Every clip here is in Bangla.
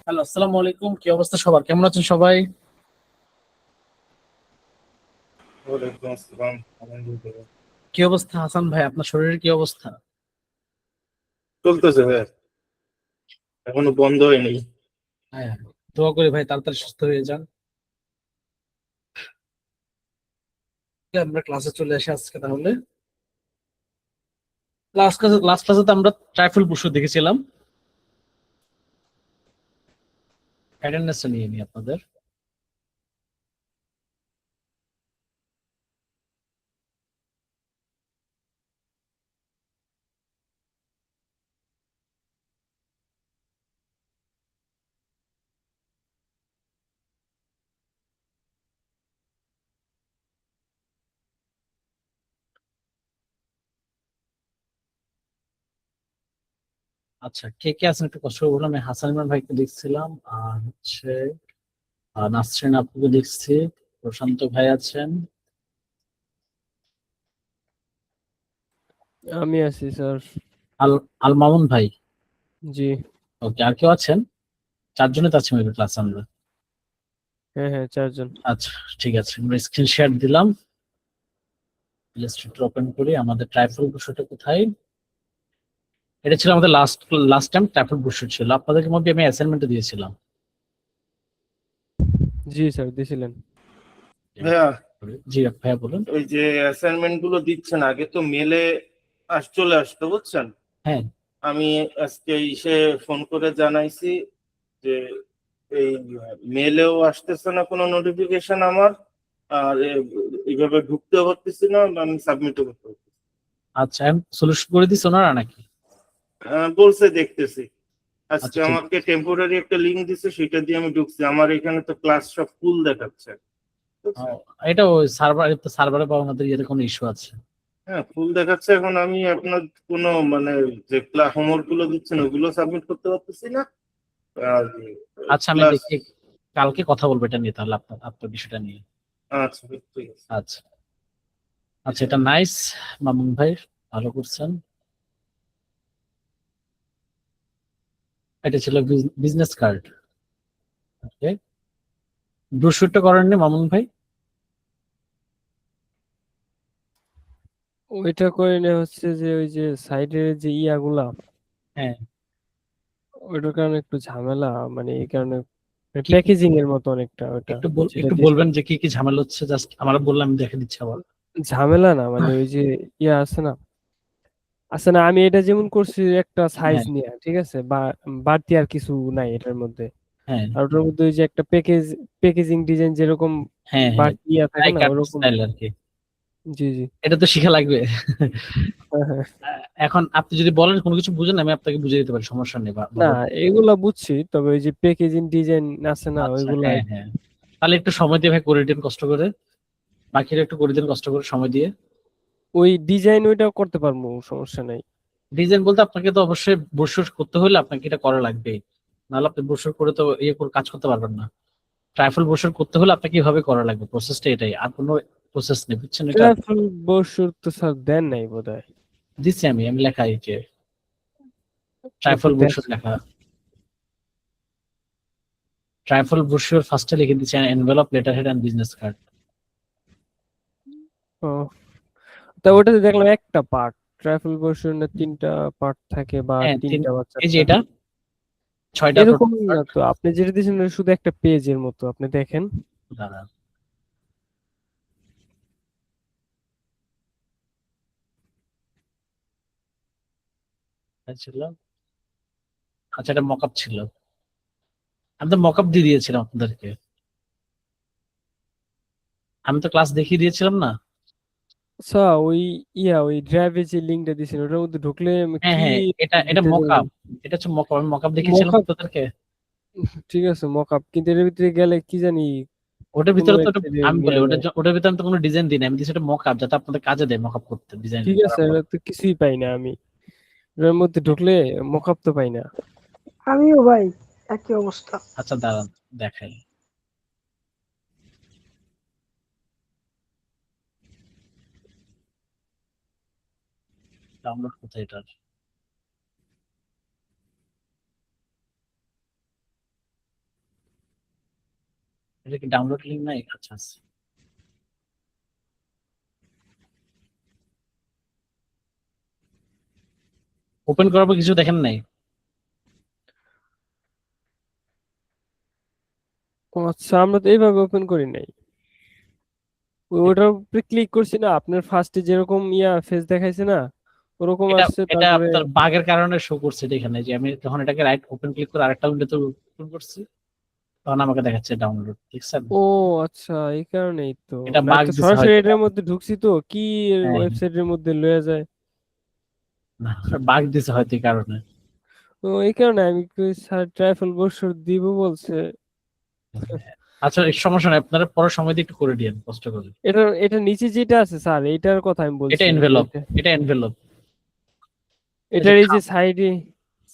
হ্যালো, আসসালামু আলাইকুম। কি অবস্থা সবার? কেমন আছেন সবাই? ওয়ালাইকুম আসসালাম। আলহামদুলিল্লাহ। কি অবস্থা হাসান ভাই? আপনার শরীরের কি অবস্থা? চলতেছে ভাই, এখনো বন্ধ হয়নি। হ্যাঁ, দোয়া করি ভাই তাড়াতাড়ি সুস্থ হয়ে যান। আমরা ক্লাসে চলে আসি আজকে তাহলে। লাস্ট ক্লাসে তো আমরা ট্রাইফল পশু দেখেছিলাম। অ্যাটেন্ডেন্সটা নিয়ে নিই আপনাদের। আচ্ছা, কে কে আছেন একটু কষ্ট করে বললাম। আমি হাসান ইমরান ভাইকে দেখছিলাম, আর হচ্ছে নাসরিন আপুকে দেখছি। প্রশান্ত ভাই আছেন। আমি আছি স্যার। আল আল মামুন ভাই। জি। ওকে, আর কেউ আছেন? চারজনে তো আছি মেবি ক্লাস আমরা। হ্যাঁ হ্যাঁ, চারজন। আচ্ছা, ঠিক আছে, আমরা স্ক্রিন শেয়ার দিলাম। ইলাস্ট্রেটর ওপেন করি। আমাদের ট্রাইফল পশুটা কোথায়? এটা ছিল আমাদের লাস্ট লাস্ট টাইম ট্রাইফল পশু ছিল। আপনাদেরকে মধ্যে আমি অ্যাসাইনমেন্ট দিয়েছিলাম। জি স্যার, দিছিলেন। ভাইয়া, জি ভাইয়া বলুন। ওই যে অ্যাসাইনমেন্ট গুলো দিচ্ছেন আগে তো মেলে চলে আসতো, বুঝছেন? হ্যাঁ। আমি আজকে এসে ফোন করে জানাইছি যে এই মেলেও আসতেছে না কোনো নোটিফিকেশন আমার, আর এইভাবে ঢুকতেও পারতেছি না, আমি সাবমিটও করতে পারতেছি না। আচ্ছা, আমি সলিউশন করে দিচ্ছি ওনারা নাকি? বলছে দেখতেছি। আজকে আচ্ছা, ঠিক আমাকে আছে। টেম্পোরারি একটা লিঙ্ক দিছে, সেটা দিয়ে আমি ঢুকছি। আমার এখানে তো ক্লাস সব ফুল দেখাচ্ছে, ও, বুঝছেন? এটা ওই সার্ভারে বা ওনাদের ইয়েতে কোনো ইস্যু আছে। হ্যাঁ, ফুল দেখাচ্ছে। এখন আমি আপনার কোনো মানে যে হোমওয়ার্ক গুলো দিচ্ছেন ওগুলো সাবমিট করতে পারতেছি না। আর আচ্ছা, আমি ক্লাস। দেখি কালকে কথা বলবো এটা নিয়ে, তাহলে আপনার আপনার বিষয়টা নিয়ে। আচ্ছা, ঠিক আছে। আচ্ছা। আচ্ছা, এটা নাইস। মামুন ভাই, ভালো করছেন। এটা ছিল বিজনেস কার্ড। ওকে, ব্রোশুরটা করেননি মামুন ভাই? ওইটা করে নেওয়া হচ্ছে যে ওই যে সাইডের যে ইয়াগুলা, হ্যাঁ। ওইটার কারণে একটু ঝামেলা, মানে এই কারণে কি কি প্যাকেজিং এর মতো অনেকটা ওটা, যেটা একটু দিছে। বলবেন যে কি কি ঝামেলা হচ্ছে? জাস্ট আমরা বললাম, আমি দেখে দিচ্ছি আবার। ঝামেলা না, মানে ওই যে ইয়া আছে না, আমি এটা যেমন করছি একটা সাইজ হ্যাঁ, নিয়ে, ঠিক আছে, বা বাড়তি আর কিছু নাই এটার মধ্যে। হ্যাঁ, আর ওটার মধ্যে ওই যে একটা প্যাকেজিং ডিজাইন যেরকম হ্যাঁ, হ্যাঁ, বাড়তি ইয়া থাকে টাই না, কাট ওরকম। স্টাইল আর কি। জি জি। এটা তো শিখা লাগবে। হ্যাঁ হ্যাঁ। এখন আপনি যদি বলেন কোনো কিছু বুঝেন, আমি আপনাকে বুঝিয়ে দিতে পারি, সমস্যা নেই। না, এগুলা বুঝছি, তবে ওই যে প্যাকেজিং ডিজাইন আছে না, আচ্ছা, ওইগুলা হ্যাঁ, হ্যাঁ, তাহলে একটু সময় দিয়ে ভাই করে দিন কষ্ট করে। বাকিরা একটু করে দিন কষ্ট করে সময় দিয়ে। ওই ডিজাইন ওইটাও করতে পারবো, সমস্যা নাই। ডিজাইন বলতে আপনাকে তো অবশ্যই ব্রোশুর করতে হলে আপনাকে এটা করা লাগবে। নাহলে আপনি ব্রোশুর করে তো ইয়ে করে কাজ করতে পারবেন না। ট্রাইফল ব্রোশুর করতে হলে আপনাকে এভাবে করা লাগবে। প্রসেসটা এটাই, আর কোনো প্রসেস নেই, বুঝছেন এটা? ট্রাফল বসুর তো স্যার দেন নাই বোধহয়। দিচ্ছি আমি আমি লেখা এই যে একটু ট্রাইফল দেখ। ব্রোশুর লেখা। ট্রাইফল ব্রোশুর ফার্স্টে লিখে দিচ্ছি envelope, letter head and business card. ও, তা ওটাতে দেখলাম একটা পার্ট, ট্রাফল বসুর না তিনটা পার্ট থাকে, বা হ্যাঁ, তিনটা বা এই যে চারটা। এটা 6টা এরকম টোটাল না পার্ট। তো, আপনি যেটা দিয়েছেন ওটা শুধু একটা পেজের মতো, আপনি দেখেন। দাঁড়া, ছিল। আচ্ছা, এটা মকআপ ছিল। আমি তো মকআপ দিয়ে দিয়েছিলাম আপনাদেরকে। আমি তো ক্লাস দেখিয়ে দিয়েছিলাম না? আচ্ছা, ওই ওই ড্রাইভে যে লিঙ্কটা দিয়েছেন ওটার মধ্যে ঢুকলে হ্যাঁ, কি হ্যাঁ, এটা এটা ভিতরে? মকআপ। এটা হচ্ছে মকআপ, আমি মকআপ দেখিয়েছিলাম মকআপ, আপনাদেরকে। ঠিক আছে মকআপ, কিন্তু এর ভিতরে গেলে কি জানি ওটার কোনো ভিতরে তো একটা আমি বলি, নিয়ে নেয়। ওটার ভিতরে আমি তো কোনো ডিজাইন দিই না। আমি দিচ্ছি এটা মকআপ, যাতে আপনাদের কাজে দেয় মকআপ করতে, ডিজাইন ঠিক করার আছে, পর। এটা তো কিছুই পাই না আমি, এর মধ্যে ঢুকলে মকআপ তো পাই না। আমিও ভাই একই অবস্থা। আচ্ছা, দাঁড়ান, দেখাই। ডাউনলোড কোথায় এটার? এটা কি ডাউনলোড লিঙ্ক নাই? আচ্ছা আচ্ছা। ওপেন করার পর কিছু দেখেন নাই? ও আচ্ছা, আমরা তো এইভাবে ওপেন করি নাই। ওটার উপরে ক্লিক করছি না, আপনার ফার্স্টে যেরকম ফেস দেখাইছে না, ওরকম এটা আসছে। এটা তারপরে আপনার বাগের কারণে শো করছে এটা এখানে, যে আমি যখন এটাকে রাইট ওপেন ক্লিক করে আরেকটা উইন্ডোতে ওপেন করছি তখন আমাকে দেখাচ্ছে ডাউনলোড, দেখছেন? ও আচ্ছা, এই কারণেই তো। এটা না বাগ তো দিছে সরাসরি হয়তো। এটার মধ্যে ঢুকছি তো কি হ্যাঁ ওয়েবসাইটের মধ্যে লয়ে যায়। বাগ দিছে হয়তো এই কারণে। তো এই কারণে আমি কই স্যার ট্রাইফল বছর দিব বলছে। আচ্ছা এই সমস্যা নেই, আপনারা পরে সময় দিয়ে একটু করে দিয়েন কষ্ট করে। এটা এটা নিচে যেটা আছে স্যার, এইটার কথা আমি এটা বলছি। এনভেলপ, এটা এনভেলপ। এটার এই যে সাইডে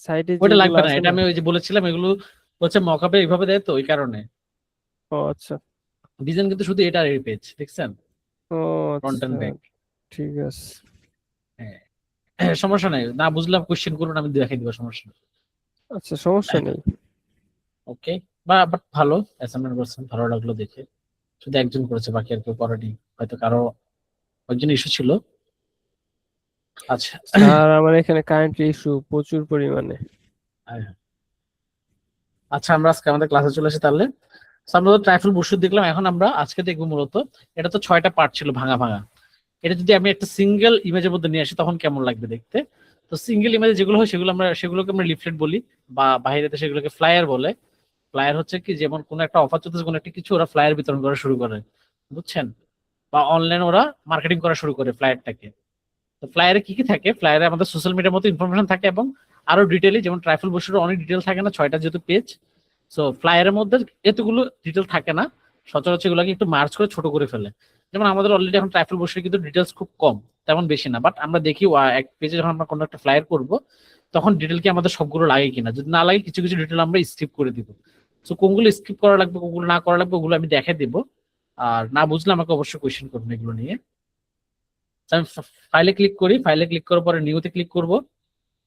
সাইডে ওইটা যেগুলো লাগবে না, আছে এটা না। আমি ওই যে বলেছিলাম এগুলো হচ্ছে মকআপে এইভাবে দেয় তো ওই কারণে। ও আচ্ছা। ডিজাইন কিন্তু শুধু এটা এই পেজ, দেখছেন? ও ফ্রন্ট এন্ড আচ্ছা, ব্যাক। ঠিক আছে। হ্যাঁ সমস্যা নাই, না বুঝলাম কোশ্চেন করুন, আমি দেখাই দিব, সমস্যা নেই। আচ্ছা, সমস্যা নেই। ওকে। বাট ভালো অ্যাসাইনমেন্ট করছেন, ভালো লাগলো দেখে। শুধু একজন করেছে, বাকি আর কেউ করেনি, হয়তো কারো একজন ইস্যু ছিল। আচ্ছা। স্যার আমার এখানে কারেন্ট ইস্যু প্রচুর পরিমাণে। আচ্ছা আমরা আজকে আমাদের ক্লাসে চলে আসি তাহলে। So, আমরা তো ট্রাইফল বসু দেখলাম, এখন আমরা আজকে দেখবো মূলত এটা তো 6টা পার্ট ছিল ভাঙা ভাঙা। এটা যদি আমি একটা সিঙ্গেল ইমেজের মধ্যে নিয়ে আসি তখন কেমন লাগবে দেখতে। তো সিঙ্গেল ইমেজে যেগুলো হয় সেগুলোকে আমরা লিফলেট বলি, বা বাইরে দেশে সেগুলোকে ফ্লায়ার বলে। ফ্লায়ার হচ্ছে কি, যেমন কোনো একটা অফার চলতেছে কোনো একটা কিছু, ওরা ফ্লায়ার বিতরণ করা শুরু করে, বুঝছেন? বা অনলাইনে ওরা মার্কেটিং করা শুরু করে ফ্লায়ারটাকে। তো ফ্লায়ারে কি কি থাকে, ফ্লায়ারে আমাদের সোশ্যাল মিডিয়ার মতো ইনফরমেশন থাকে, এবং আরো ডিটেইলি, যেমন ট্রাইফল বসুর অনেক ডিটেল থাকে না, 6টা যেহেতু পেজ। সো ফ্লায়ারের মধ্যে এতগুলো ডিটেল থাকে না, সচরাচর এগুলোকে একটু মার্চ করে ছোট করে ফেলে। যেমন আমাদের অলরেডি এখন ট্রাইফল বসে কিন্তু ডিটেলস খুব কম, তেমন বেশি না, বাট আমরা দেখি এক পেজে যখন আমরা কোনো একটা ফ্লায়ার করব তখন ডিটেল কি আমাদের সবগুলো লাগে কিনা, যদি না লাগে কিছু কিছু ডিটেল আমরা স্কিপ করে দিব। সো কোনগুলো স্কিপ করা লাগবে কোনগুলো না করা লাগবে ওগুলো আমি দেখে দিব। আর না বুঝলে আমাকে অবশ্যই কোয়েশ্চেন করবেন এগুলো নিয়ে। আমি ফাইলে ক্লিক করি, ফাইলে ক্লিক করার পরে নিউতে ক্লিক করব।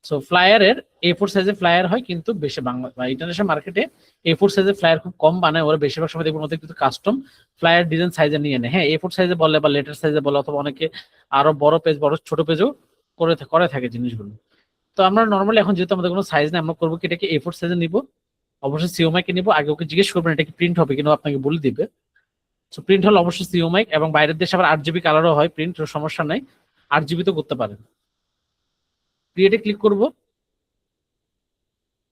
সো ফ্লায়ারের A4 সাইজের ফ্লায়ার হয়, কিন্তু বেশি বাংলা বা ইন্টারন্যাশনাল মার্কেটে A4 সাইজের ফ্লায়ার খুব কম বানায়, ওরা বেশিরভাগ সময় দেখবেন ওদের কিন্তু কাস্টম ফ্লায়ার ডিজাইন সাইজে নিয়ে নেয়। হ্যাঁ A4 সাইজে বলে বা লেটার সাইজে বলে, অথবা অনেকে আরো বড় পেজ, বড় ছোট পেজও করে থাকে জিনিসগুলো। তো আমরা নর্মালি এখন যেহেতু আমাদের কোনো সাইজ নেই, আমরা করবো কি এটাকে A4 সাইজে নিব। অবশ্যই সিওমাইকে নিব, আগে ওকে জিজ্ঞেস করবেন এটা কি প্রিন্ট হবে কিনা, আপনাকে বলে দিবে। সো প্রিন্ট হলে অবশ্যই সিওমাইক, এবং বাইরের দেশে আবার 8GB কালারও হয় প্রিন্ট, সমস্যা নাই, 8GB তো করতে পারেন। ক্রিয়েটে ক্লিক করবো,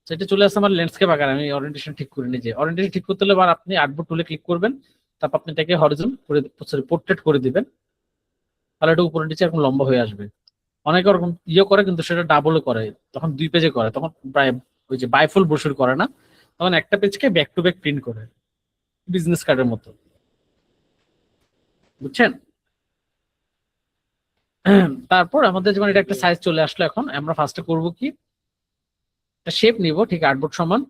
সেটা চলে আসছে আমার ল্যান্ডস্কেপ আকার। আমি ওরিয়েন্টেশন ঠিক করে নিজে, ওরিয়েন্টেশন ঠিক করতে হলে আবার আপনি আর্টবোর্ড টুলে ক্লিক করবেন, তারপর আপনি এটাকে হরিজন করে, সরি পোর্ট্রেট করে দিবেন, তাহলে এটা উপরে নিচে এরকম লম্বা হয়ে আসবে। অনেকে ওরকম করে, কিন্তু সেটা ডাবলও করে, তখন 2 পেজে করে, তখন প্রায় ওই যে বাইফুল ব্রোশার করে না, তখন একটা পেজকে ব্যাক টু ব্যাক প্রিন্ট করে, বিজনেস কার্ডের মতো, বুঝছেন? তারপর আমাদের যেমন এটা একটা সাইজ চলে আসলো, এখন আমরা ফার্স্টে করব কি, একটা শেপ নিব, ঠিক আর্টবোর্ড সমান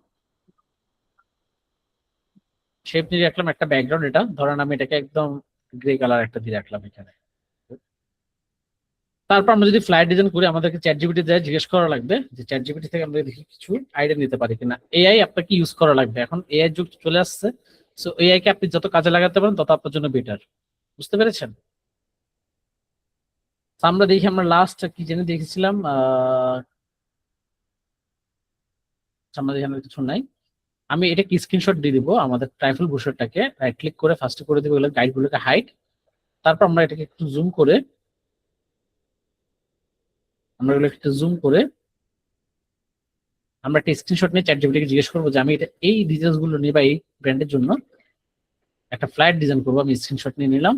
শেপ নিয়ে রাখলাম, একটা ব্যাকগ্রাউন্ড, এটা ধরেন আমি এটাকে একদম গ্রে কালার একটা দিয়ে রাখলাম এখানে। তারপর আমরা যদি ফ্লাইট ডিজাইন করি, আমাদেরকে চ্যাট জিপিটি দিয়ে জিজ্ঞেস করা লাগবে যে চ্যাট জিপিটি থেকে আমরা দেখি কিছু আইডিয়া নিতে পারি কিনা। এআই আপনাকে ইউজ করা লাগবে, এখন এআই যুগ চলে আসছে। সো এআই কে আপনি যত কাজে লাগাতে পারেন তত আপনার জন্য বেটার, বুঝতে পেরেছেন? তো আমরা দেখি, আমরা লাস্ট কি জেনে দেখেছিলাম, আমরা এখানে কিছু নাই। আমি এটা কি স্ক্রিনশট দিয়ে দিব, আমাদের ট্রাইফল ব্রোশারটাকে রাইট ক্লিক করে ফার্স্ট করে দিব এগুলো গাইড গুলোকে হাইড। তারপর আমরা এটাকে একটু জুম করে, আমরা এগুলো একটু জুম করে আমরা একটা স্ক্রিনশট নিয়ে চ্যাট জিপিটিকে জিজ্ঞেস করবো যে আমি এটা এই ডিটেলস গুলো নিয়ে বা এই ব্র্যান্ডের জন্য একটা ফ্লাইট ডিজাইন করবো, আমি স্ক্রিনশট নিয়ে নিলাম।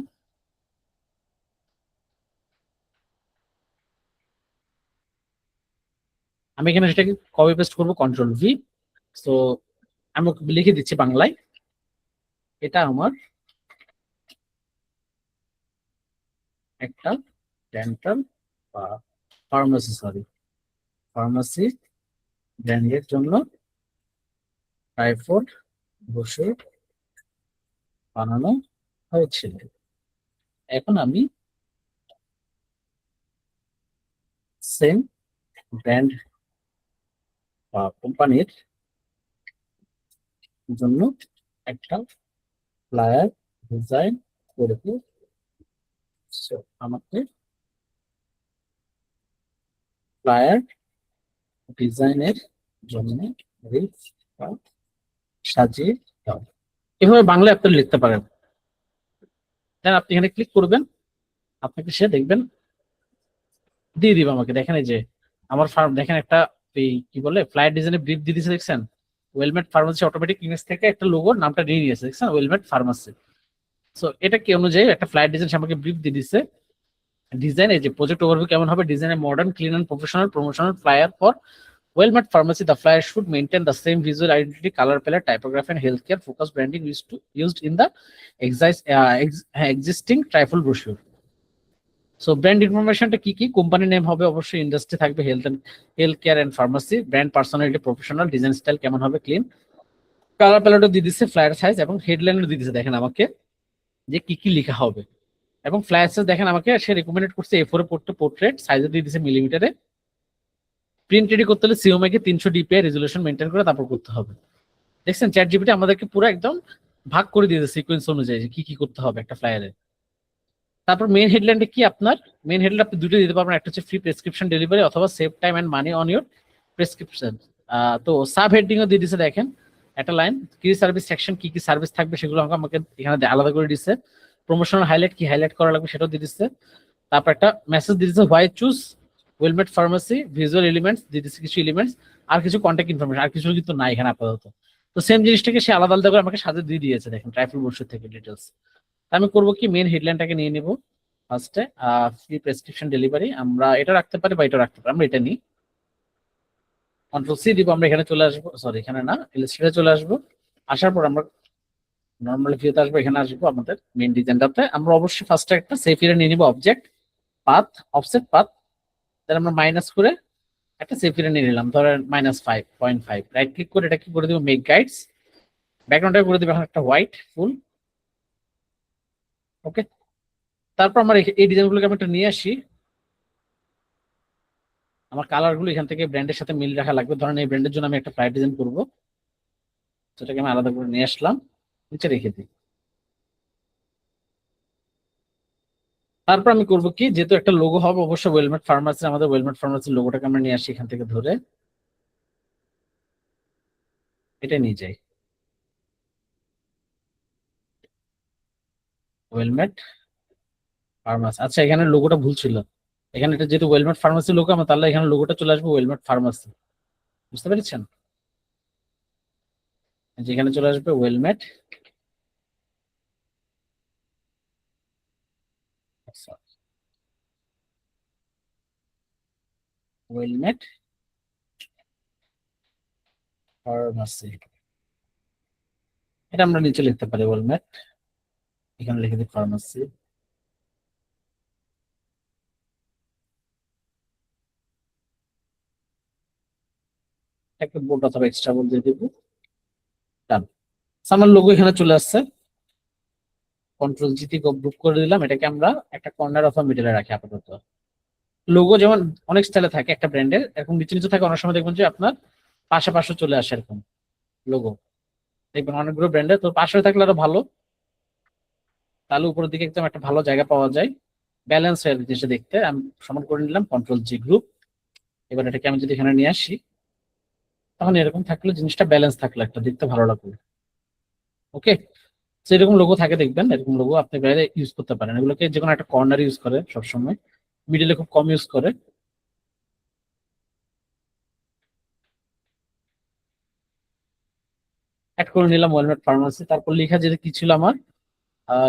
আমি এখানে সেটাকে কপি পেস্ট করবো, কন্ট্রোল V। তো আমি লিখে দিচ্ছি বাংলায়, এটা আমার একটা ডেন্টাল বা ফার্মাসি ব্র্যান্ডের জন্য ট্রাইফড ব্রোশার বানানো হয়েছিল। এখন আমি সেম ব্র্যান্ড বা কোম্পানির জন্য একটা ফ্লায়ার ডিজাইন করব। So, আমাকে ফ্লায়ার ডিজাইনের জন্য brief বা সাজিয়ে দাও। এভাবে বাংলায় আপনি লিখতে পারেন। দেন আপনি এখানে ক্লিক করবেন, আপনাকে সে দেখবেন দিয়ে দিবে আমাকে। দেখেন এই যে আমার ফার্ম, দেখেন একটা এই কি বলে ফ্লায়ার ডিজাইনের ব্রিফ দিয়ে দিয়েছে, দেখছেন ওয়েলমেট ফার্মাসি অটোমেটিক ইমেজ থেকে একটা লোগোর নামটা নিয়ে নিয়েছে, দেখছেন ওয়েলমেট ফার্মাসি। সো এটা কি অনুযায়ী একটা ফ্লায়ার ডিজাইন আমাকে ব্রিফ দিয়ে দিচ্ছে। ডিজাইন এই যে প্রজেক্ট ওভারভিউ কেমন হবে, ডিজাইনে modern clean and professional promotional flyer for Wellmet Pharmacy. The flyer should maintain the same visual identity, color palette, typography, and healthcare focused branding used in the existing trifle brochure. So brand information টা কি কি, কোম্পানি নেম হবে অবশ্যই, ইন্ডাস্ট্রি থাকবে health care and pharmacy, brand personality professional, design style কেমন হবে ক্লিন, কালার প্যালেটও দিয়ে দিচ্ছে, ফ্লায়ার সাইজ এবং হেডলাইনও দিয়ে দিচ্ছে দেখেন আমাকে যে কি কি লেখা হবে। এবং ফ্লায়ার সাইজ দেখেন আমাকে সে রেকমেন্ড করছে A4 এ পোর্ট্রেট, সাইজে দিয়ে দিচ্ছে মিলিমিটারে। প্রিন্ট রেডি করতে হলে সিওমআই কে 300 dpi রেজুলেশন মেনটেন করে তারপর করতে হবে। দেখছেন চ্যাট জিপিটি আমাদেরকে পুরো একদম ভাগ করে দিয়েছে সিকোয়েন্স অনুযায়ী যে কি কি করতে হবে একটা ফ্লায়ারে। তারপর মেইন হেডলাইনটা কি, আপনার মেইন হেডলাইন আপনি দুটো দিতে পারবেন, একটা হচ্ছে ফ্রি প্রেসক্রিপশন ডেলিভারি অথবা save time and money on your prescription. তো সাব হেডিংও দিয়ে দিছে দেখেন একটা লাইন, কি সার্ভিস সেকশন কি কি সার্ভিস থাকবে সেগুলো আমাকে এখানে আলাদা করে দিচ্ছে। প্রমোশনাল হাইলাইট কি হাইলাইট করা লাগবে সেটাও দিয়ে দিচ্ছে। তারপর একটা মেসেজ দিয়ে দিচ্ছে why choose Wellmate pharmacy, visual elements দিয়ে দিচ্ছে কিছু এলিমেন্টস, আর কিছু কন্ট্যাক্ট ইনফরমেশন, আর কিছু কিন্তু নাই এখানে আপাতত। তো সেম জিনিসটাকে সে আলাদা আলাদা করে আমাকে সাথে দিয়ে দিয়েছে দেখেন ট্রাইফল ব্রোশার থেকে ডিটেলস। আমি করবো কি মেইন হেডলাইনটাকে নিয়ে নেব ফার্স্টে, ফ্রি প্রেসক্রিপশন ডেলিভারি আমরা এটা রাখতে পারি বা এটা রাখতে পারি, আমরা এটা নিই। কন্ট্রোল-C দিব, আমরা এখানে চলে আসবো, সরি এখানে না ইলাস্ট্রেটরে চলে আসবো। আসার পর আমরা নর্মাল ভিউতে আসবো, এখানে আসবো আমাদের মেইন ডিজাইনটাতে। আমরা অবশ্যই ফার্স্টে একটা সেফ এরিয়া নিয়ে নিব, অবজেক্ট পাথ অফসেট পাথ, তাহলে আমরা মাইনাস করে একটা সেফ এরিয়া নিয়ে নিলাম ধরেন -5.5। রাইট ক্লিক করে এটা কি করে দিব, মেক গাইডস, ব্যাকগ্রাউন্ডটা করে দিব এখন একটা হোয়াইট ফুল। ওকে, তারপর আমরা এই ডিজাইনগুলোকে আমি একটা নিয়ে আসি। আমার কালারগুলো এখান থেকে ব্র্যান্ডের সাথে মিল রাখা লাগবে, ধরেন এই ব্র্যান্ডের জন্য আমি একটা ফ্লায়ার ডিজাইন করব, সেটাকে আমি আলাদা করে নিয়ে আসলাম, নিচে রেখে দিই। তারপর আমি করব কি, যেহেতু একটা লোগো হবে অবশ্যই ওয়েলমেট ফার্মাসি, আমাদের ওয়েলমেট ফার্মাসির লোগোটাকে আমরা নিয়ে আসি এখান থেকে ধরে, এটা নিয়ে যাই ওয়েলমেট ফার্মাসি। আচ্ছা এখানে লোগোটা ভুল ছিল, এখানে এটা যেহেতু ওয়েলমেট ফার্মাসি লোগো আমার, তাহলে এখানে লোগোটা চলে আসবে ওয়েলমেট ফার্মাসি, বুঝতে পেরেছেন? যেখানে চলে আসবে ওয়েলমেট ওয়েলমেট ফার্মাসি, এটা আমরা নিচে লিখতে পারি ওয়েলমেট, এখানে লিখে দিই ফার্মাসি। একটা বোল্ড অথবা এক্সট্রা বোল্ড দিয়ে দিব, ডান। আমার লোগো এখানে চলে আসছে, কন্ট্রোল-G দিয়ে গ্রুপ করে দিলাম, এটাকে আমরা একটা কর্নার অথবা মিডলে রাখি আপাতত। লোগো যেমন অনেক স্টাইলে থাকে একটা ব্র্যান্ডের, এরকম নিচে নিচে থাকে, অনেক সময় দেখবেন যে আপনার পাশে পাশে চলে আসে এরকম লোগো, দেখবেন অনেকগুলো ব্র্যান্ডের, তো পাশে থাকলে আরো ভালো, তাহলে উপরের দিকে একদম একটা ভালো জায়গা পাওয়া যায়, ব্যালেন্স হয়ে জিনিসটা দেখতে। আমি সমান করে নিলাম কন্ট্রোল-G গ্রুপ। এবার এটাকে আমি যদি এখানে নিয়ে আসি, তখন এরকম থাকলে জিনিসটা ব্যালেন্স থাকলে একটা দেখতে ভালো লাগবে। ওকে, সেরকম লোগো থাকে দেখবেন, এরকম লোগো আপনি বাইরে ইউজ করতে পারেন, এগুলোকে যে কোনো একটা কর্নার ইউজ করে সবসময়, মিডিলে খুব কম ইউজ করে। অ্যাড করে নিলাম ওয়েলমেট ফার্মাসি। তারপর লেখা যেটা কি ছিল আমার,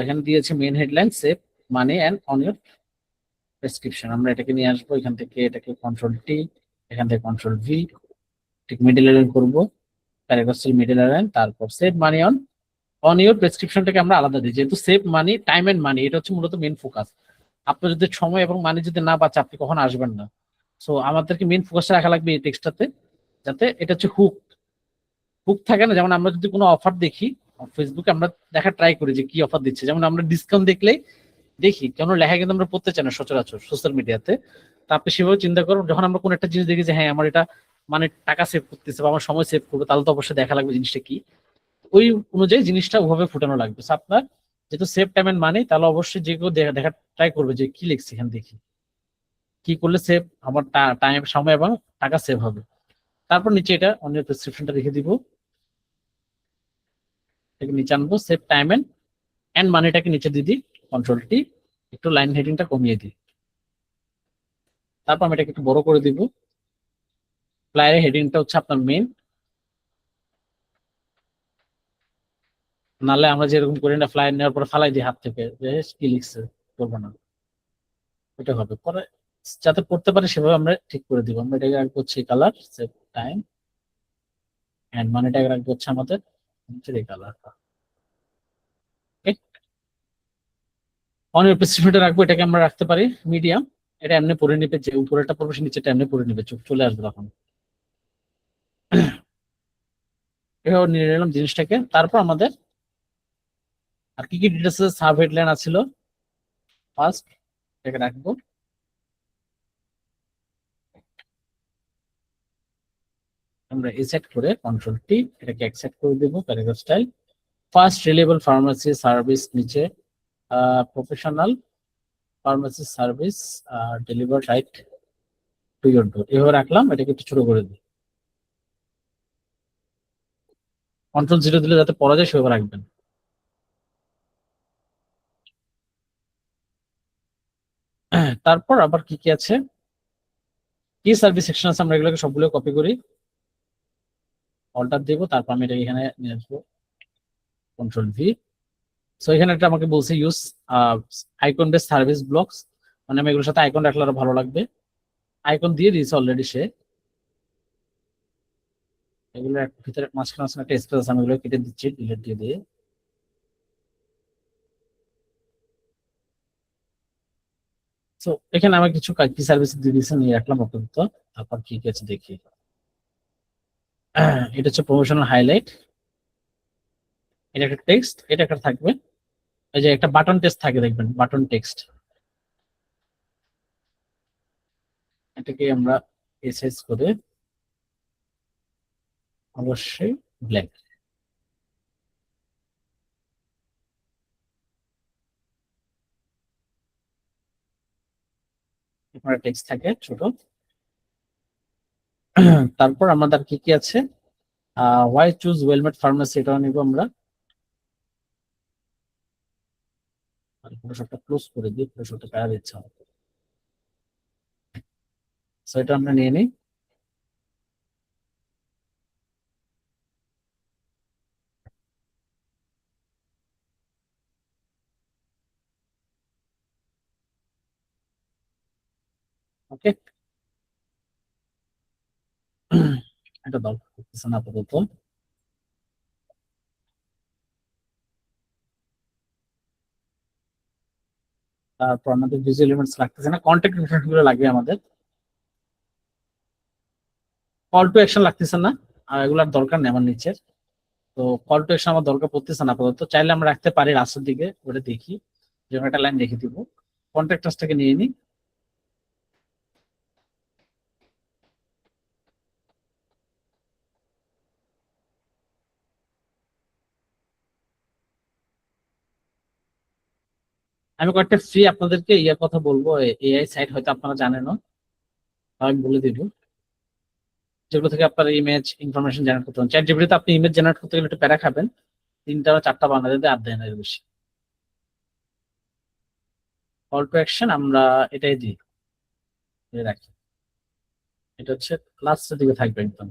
এখানে দিয়েছে main headline save money and on your prescription. আমরা এটাকে নিয়ে আসবো এখান থেকে, এটাকে কন্ট্রোল-T, এখান থেকে কন্ট্রোল-V, ঠিক মিডিল লাইন করবো, প্যারাগ্রাফ মিডিল লাইন, তারপর সেভ মানি অন ইউর প্রেসক্রিপশনটাকে আমরা আলাদা দিই, যেহেতু সেভ মানি টাইম এন্ড মানি এটা হচ্ছে মূলত মেইন ফোকাস। আপনার যদি সময় এবং মানি যদি না বাঁচে আপনি কখন আসবেন না। সো আমাদেরকে মেইন ফোকাসটা রাখা লাগবে এই টেক্সটটাতে, যাতে এটা হচ্ছে হুক থাকে না। যেমন আমরা যদি কোনো অফার দেখি ফেসবুকে, আমরা দেখা ট্রাই করি যে কি অফার দিচ্ছে, যেমন আমরা ডিসকাউন্ট দেখলেই দেখি, কেন লেখা কিন্তু আমরা পড়তে চাই না সচরাচর সোশ্যাল মিডিয়াতে। তা আপনি সেভাবে চিন্তা করুন, যখন আমরা কোনো একটা জিনিস দেখি যে হ্যাঁ আমার এটা মানে টাকা সেভ করতেছে বা আমার সময় সেভ করবে, তাহলে তো অবশ্যই দেখা লাগবে জিনিসটা কি। ওই অনুযায়ী জিনিসটা ওভাবে ফুটানো লাগবে। So আপনার যেহেতু সেভ টাইম এন্ড মানি, তাহলে অবশ্যই যে কেউ দেখা ট্রাই করবে যে কি লিখছি এখানে, দেখি কি করলে সেভ আমার টাইম, সময় এবং টাকা সেভ হবে। তারপর নিচে এটা অন্য প্রেসক্রিপশনটা রেখে দিব, এটাকে নিচে আনবো, সেভ টাইম এন্ড মানিটাকে নিচে দিয়ে দিই, কন্ট্রোল টি, একটু লাইন হেডিংটা কমিয়ে দিই। তারপর আমি এটাকে একটু বড় করে দিব। ফ্লায়ারের হেডিংটা হচ্ছে আপনার মেইন, নাহলে আমরা যেরকম করি না, ফ্লায়ার নেওয়ার পর ফালাই দিই হাত থেকে, যে কি লিখছে করবো না, ওটা হবে পরে যাতে পড়তে পারে সেভাবে আমরা ঠিক করে দিব। আমরা এটাকে রাখবো হচ্ছে কালার, সেভ টাইম এন্ড মানিটাকে রাখবো হচ্ছে আমাদের এই কালারটা। অনেক স্পেসিফিকটা রাখবো, এটাকে আমরা রাখতে পারি মিডিয়াম, এটা এমনি পড়ে নিবে, যে উপরেটা পড়বে সে নিচেটা এমনি পড়ে নিবে, চোখ চলে আসবে তখন। এভাবে নিয়ে নিলাম জিনিসটাকে। তারপর আমাদের আর কি কি ডিটেলস সাব হেডলাইন আছিল, ফার্স্ট এটাকে রাখবো, আমরা এসেট করে কন্ট্রোল টি, এটাকে অ্যাকসেপ্ট করে দেবো paragraph style. First reliable pharmacy service, নিচে professional pharmacy service deliver right to your door, এভাবে রাখলাম। এটাকে একটু ছোট করে দিই, কন্ট্রোল 0 দিলে যাতে পড়া যায় সেভাবে রাখবেন। তারপর আবার কি কি আছে, কি সার্ভিস সেকশন আছে, আমরা এগুলোকে সবগুলো কপি করি, অল্টার দেবো, তারপর আমি এটা এখানে নিয়ে আসবো, কন্ট্রোল ভি। সো এখানে একটা আমাকে বলছে use icon base service blocks, মানে আমি এগুলোর সাথে আইকন রাখলে আরো ভালো লাগবে। আইকন দিয়ে দিয়েছে অলরেডি সে, এগুলো ভিতরে মাঝখানে মাঝখানে একটা স্পেস আছে, আমি এগুলো কেটে দিচ্ছি ডিলিট দিয়ে দিয়ে। তো এখানে আমার কিছু কি সার্ভিস দিয়ে দিয়েছে, নিয়ে রাখলাম আপাতত। তারপর কি কি আছে দেখি, এটা হচ্ছে প্রমোশনাল হাইলাইট, এটা একটা টেক্সট, এটা একটা থাকবে, এই যে একটা বাটন টেক্সট থাকে দেখবেন, বাটন টেক্সট, এটাকে আমরা এসএস করে অবশ্যই ব্ল্যাক, এখানে টেক্সট থাকে ছোট। তারপর আমাদের কি কি আছে, হোয়াই চুজ ওয়েলমেড ফার্মেসি, এটাও নিব আমরা। ফটোশপটা ক্লোজ করে দিই, ফটোশপটা প্যারা দিচ্ছে আমাকে। সো এটা আমরা নিয়ে নিই। ওকে, এটা দরকার করতেছে না আপাতত। তারপর আমাদের ভিজুয়াল এলিমেন্টস লাগতেছে না, কন্টেন্ট ইনফরমেশন গুলো লাগবে আমাদের, কল টু অ্যাকশন লাগতেছে না, আর এগুলোর দরকার নেই আমার নিচের। তো কল টু অ্যাকশন আমার দরকার পড়তেছে না আপাতত, চাইলে আমরা রাখতে পারি লাস্টের দিকে, ওটা দেখি, যেমন একটা লাইন রেখে দিব। কন্ট্রাক্টাসটাকে নিয়ে নিই, আমি কয়েকটা ফ্রি আপনাদেরকে ইয়ার কথা বলবো, এআই সাইট হয়তো আপনারা জানেন না, আমি বলে দিব, যেগুলো থেকে আপনার ইমেজ ইনফরমেশন জেনারেট করতে পারেন। চ্যাট জিপিটিতে আপনি ইমেজ জেনারেট করতে গেলে একটু প্যারা খাবেন, 3টা বা 4টা বানাতে দেয়, আর দেয় না এর বেশি। কল টু অ্যাকশন আমরা এটাই দিই, রাখি, এটা হচ্ছে লাস্টের দিকে থাকবে একদম,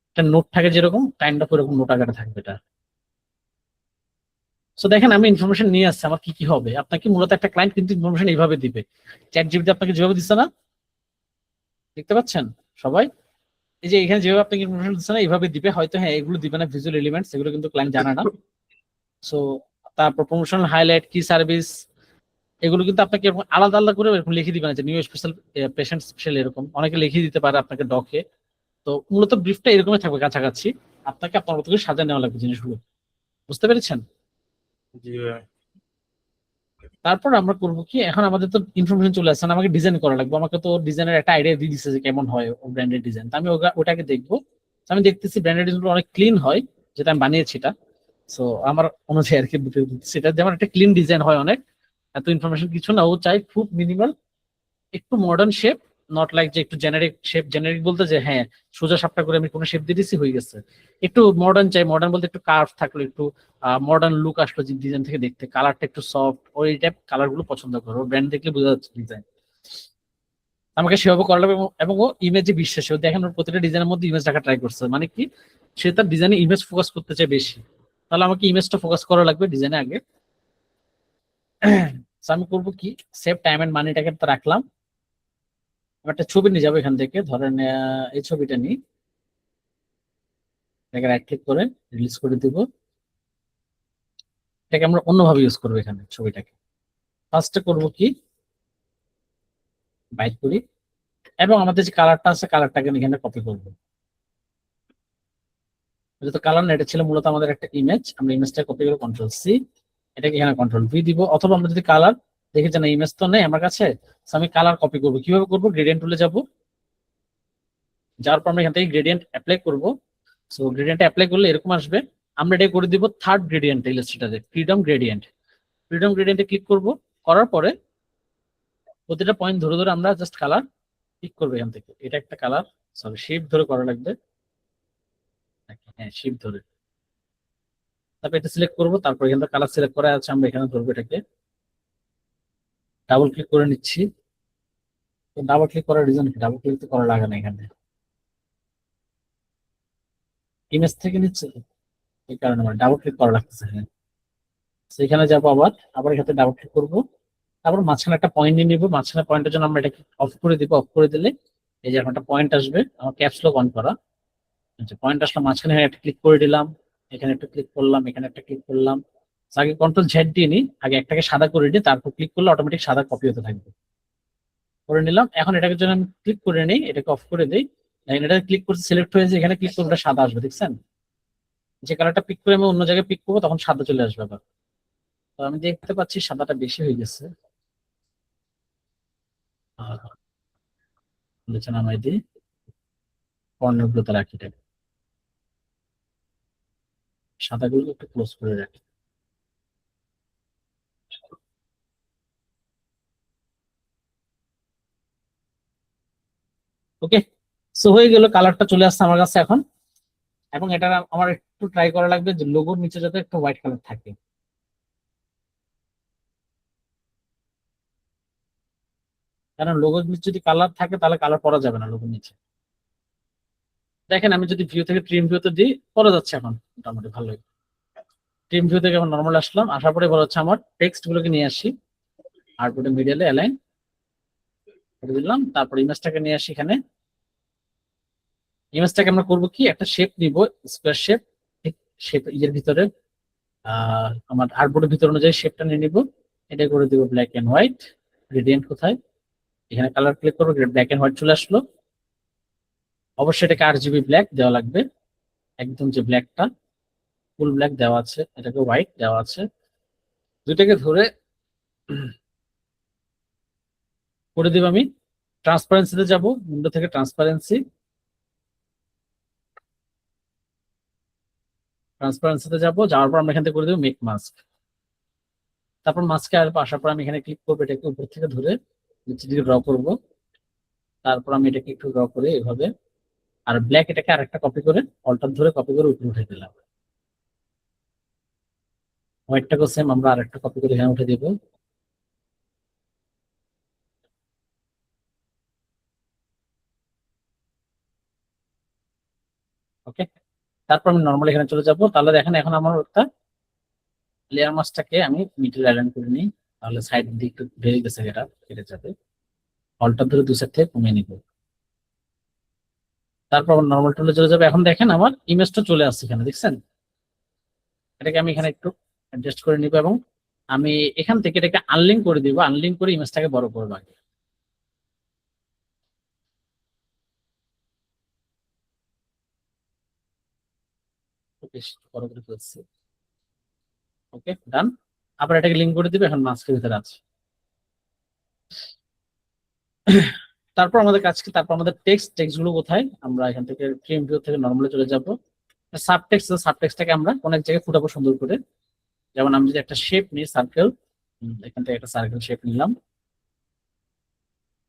একটা নোট থাকে যেরকম, কাইন্ড অফ এরকম নোট আকারে থাকবে এটা। সো দেখেন আমি ইনফরমেশন নিয়ে আসছি, আমার কি কি হবে, আপনাকে মূলত একটা ক্লায়েন্ট কিন্তু ইনফরমেশন এইভাবে দিবে, চ্যাট জিপিটি আপনাকে যেভাবে দিচ্ছে না, দেখতে পাচ্ছেন সবাই, এই যে এখানে যেভাবে আপনাকে ইনফরমেশন দিচ্ছে না এইভাবে দিবে, হয়তো হ্যাঁ এগুলো দিবে না, ভিজুয়াল এলিমেন্টস এগুলো কিন্তু ক্লায়েন্ট জানে না। সো তারপর প্রমোশনাল হাইলাইট, কি সার্ভিস, এগুলো কিন্তু আপনাকে এরকম আলাদা আলাদা করে এরকম লিখে দিবে না, যে নিউ স্পেশাল পেশেন্ট স্পেশাল, এরকম অনেকে লিখে দিতে পারে আপনাকে ডকে। তো মূলত ব্রিফটা এরকমই থাকবে কাছাকাছি, আপনাকে আপনার মতো করে সাজা নেওয়া লাগবে জিনিসগুলো, বুঝতে পেরেছেন? জি তারপর আমরা করবো কি, এখন আমাদের তো ইনফরমেশন চলে আসছে না, আমাকে ডিজাইন করা লাগবে, আমাকে তো ডিজাইনের একটা আইডিয়া দিয়ে দিচ্ছে যে কেমন হয় ও ব্র্যান্ডের ডিজাইন, আমি ওটাকে দেখবো, আমি দেখতেছি ব্র্যান্ডেড ডিজাইনগুলো অনেক ক্লিন হয়, যেটা আমি বানিয়েছি এটা। সো আমার অনুযায়ী আর কি সেটা যেমন একটা ক্লিন ডিজাইন হয় অনেক, এত ইনফরমেশন কিছু না, ও চাই খুব মিনিমাল, একটু মডার্ন শেপ, নট লাইক যে একটু জেনারিক শেপ। জেনারিক বলতে যে হ্যাঁ সোজা সাপটা করে আমি কোনো শেপ দিয়ে দিছি হয়ে গেছে। একটু মডার্ন চাই, মডার্ন বলতে একটু কার্ভ থাকলো, একটু মডার্ন লুক আসলো যে ডিজাইন থেকে দেখতে, কালারটা একটু সফট, ওই টাইপ কালার গুলো পছন্দ করো, ব্র্যান্ড দেখলে বোঝা যাচ্ছে ডিজাইন। আমাকে সেভাবে করা লাগবে, এবং ও ইমেজে বিশ্বাসী, ও দেখেন ওর প্রতিটা ডিজাইনের মধ্যে ইমেজ রাখা ট্রাই করছে, মানে কি সে তার ডিজাইনে ইমেজ ফোকাস করতে চায় বেশি। তাহলে আমাকে ইমেজটা ফোকাস করা লাগবে ডিজাইনে আগে। So আমি করবো কি, সেভ টাইম এন্ড মানিটাকে তো রাখলাম। আমি একটা ছবি নিয়ে যাবো এখান থেকে, ধরেন এই ছবিটা নিই, এটাকে রাইট ক্লিক করে রিলিজ করে দিব। এটাকে আমরা অন্যভাবে ইউজ করবো এখানে ছবিটাকে। ফার্স্টে করবো কি, বাইট করি, এবং আমাদের যে কালারটা আছে কালারটাকে এখানে কপি করবো। যেহেতু কালার না, এটা ছিল মূলত আমাদের একটা ইমেজ, আমরা ইমেজটা কপি করে কন্ট্রোল সি, এটাকে এখানে কন্ট্রোল ভি দিব। অথবা আমরা যদি কালার দেখে যে না ইমেজ তো নেই আমার কাছে, so আমি কালার কপি করবো। কিভাবে করবো, গ্রেডিয়েন্ট টুলে যাবো, যাওয়ার পর আমরা এখান থেকে গ্রেডিয়েন্ট অ্যাপ্লাই করবো। সো গ্রেডিয়েন্ট অ্যাপ্লাই করলে এরকম আসবে। আমরা এটা করে দিব থার্ড গ্রেডিয়েন্ট ইলাস্ট্রেটরে, ফ্রিডম গ্রেডিয়েন্ট। ফ্রিডম গ্রেডিয়েন্টে ক্লিক করব, করার পরে প্রতিটা পয়েন্ট ধরে ধরে আমরা জাস্ট কালার পিক করবো এখান থেকে। এটা একটা কালার, সরি শেপ ধরে করা লাগবে, হ্যাঁ শেপ ধরে। তারপর এটা সিলেক্ট করবো, তারপর এখান থেকে কালার সিলেক্ট করা আছে, আমরা এখানে ধরবো এটাকে, ডাবল ক্লিক করে নিচ্ছি। ডাবল ক্লিক করার রিজন কি, ডাবল ক্লিক তো করা লাগে না এখানে, ইমেজ থেকে নিচ্ছে এই কারণে আমার ডাবল ক্লিক করা লাগতেছে। হ্যাঁ সেখানে যাবো, আবার আবার এখানে ডাবল ক্লিক করবো, তারপর মাঝখানে একটা পয়েন্ট নিয়ে নিবো। মাঝখানে পয়েন্টের জন্য আমরা এটাকে অফ করে দিব, অফ করে দিলে এই যে এখন একটা পয়েন্ট আসবে, আমার ক্যাপস লক অন করা। আচ্ছা পয়েন্ট আসলে মাঝখানে একটা ক্লিক করে দিলাম, এখানে একটা ক্লিক করলাম, এখানে একটা ক্লিক করলাম। আগে কন্ট্রোল জেড দিয়ে নিই, আগে একটাকে সাদা করে দিই, তারপর ক্লিক করলে অটোমেটিক সাদা কপি হতে থাকবে। করে নিলাম। এখন এটাকে জন্য আমি ক্লিক করে নিই, এটাকে অফ করে দিই। এটা ক্লিক করতে সিলেক্ট হয়েছে, এখানে ক্লিক করলে সাদা আসবে, দেখছেন? যে কালারটা পিক করে আমি অন্য জায়গায় পিক করবো তখন সাদা চলে আসবে আবার। তো আমি দেখতে পাচ্ছি সাদাটা বেশি হয়ে গেছে, নামাই দিই, কর্নারগুলোতে রাখি, এটাকে সাদাগুলো একটু ক্লোজ করে রাখি। ওকে, সো হয়ে গেল, কালারটা চলে আসছে আমার কাছে এখন। এবং এটা আমার একটু ট্রাই করা লাগবে যে লোগোর নিচে যাতে একটা হোয়াইট কালার থাকে। কারণ লোগোর নিচে যদি কালার থাকে তাহলে কালার পরা যাবে না লোগোর নিচে। দেখেন আমি যদি ভিউ থেকে ট্রিম ভিউতে দিই, পরা যাচ্ছে এখন মোটামুটি ভালোই। ট্রিম ভিউ থেকে এখন নর্মাল আসলাম, আসার পরে বলা হচ্ছে আমার টেক্সট গুলোকে নিয়ে আসি, আউটপুটে মিডিয়ালে অ্যালাইন করে দিলাম। তারপর ইমেজটাকে নিয়ে আসি এখানে। ইমেজটাকে আমরা করবো কি, একটা শেপ নিব, স্কোয়ার শেপ। শেপ এর ভিতরে আমার আর্টবোর্ডের ভিতর অনুযায়ী শেপটা নিয়ে নিব। এটা করে দিব ব্ল্যাক এন্ড হোয়াইট। গ্রেডিয়েন্ট কোথায়, এখানে কালার ক্লিক করবো, ব্ল্যাক এন্ড হোয়াইট চলে আসলো। অবশ্যই এটাকে RGB ব্ল্যাক দেওয়া লাগবে, একদম যে ব্ল্যাকটা ফুল ব্ল্যাক দেওয়া আছে, এটাকে হোয়াইট দেওয়া আছে। দুইটাকে ধরে করে দিব আমি। ট্রান্সপারেন্সিতে যাব, উইন্ডো থেকে ট্রান্সপারেন্সি, ট্রান্সপারেন্সিতে যাব, যাওয়ার পর আমরা এখান থেকে করে দেবো মেক মাস্ক। তারপর মাস্কে আসার পর আমি এখানে ক্লিক করবো, এটাকে উপর থেকে ধরে নিচে দিকে ড্র করবো। তারপর আমি এটাকে একটু ড্র করে এভাবে, আর ব্ল্যাক এটাকে আরেকটা কপি করে অল্টার ধরে কপি করে উপরে উঠে দিলাম। হোয়াইটটাকেও সেম আমরা আরেকটা কপি করে এখানে উঠে দিব। ওকে, তারপর আমি নর্মাল এখানে চলে যাব। তাহলে দেখেন এখন আমার একটা লেয়ার মাস্কটাকে আমি মিডল অ্যালাইন করে নিই, তাহলে সাইড দিয়ে একটু বেড়ে গেছে, এটা কেটে যাবে। অল্টার ধরে দুই সাইড থেকে কমিয়ে নিব। তারপর আমার নর্মাল টুলে চলে যাবে। এখন দেখেন আমার ইমেজটা চলে আসছে এখানে, দেখছেন? এটাকে আমি এখানে একটু অ্যাডজাস্ট করে নিব, এবং আমি এখান থেকে এটাকে আনলিঙ্ক করে দিব। আনলিঙ্ক করে ইমেজটাকে বড় করবো আগে। বেশ বড় করে ফেলছি। ওকে ডান। আবার এটাকে লিঙ্ক করে দিবে, এখন মাস্কের ভিতরে আছে। তারপর আমাদের কাজ কি, তারপর আমাদের টেক্সট গুলো কোথায়, আমরা এখান থেকে ট্রিম ভিউ থেকে নরমালি চলে যাব। সাবটেক্সটটাকে আমরা অনেক জায়গায় ফুটাবো সুন্দর করে। যেমন আমি যদি একটা শেপ নিই সার্কেল, এখান থেকে একটা সার্কেল শেপ নিলাম,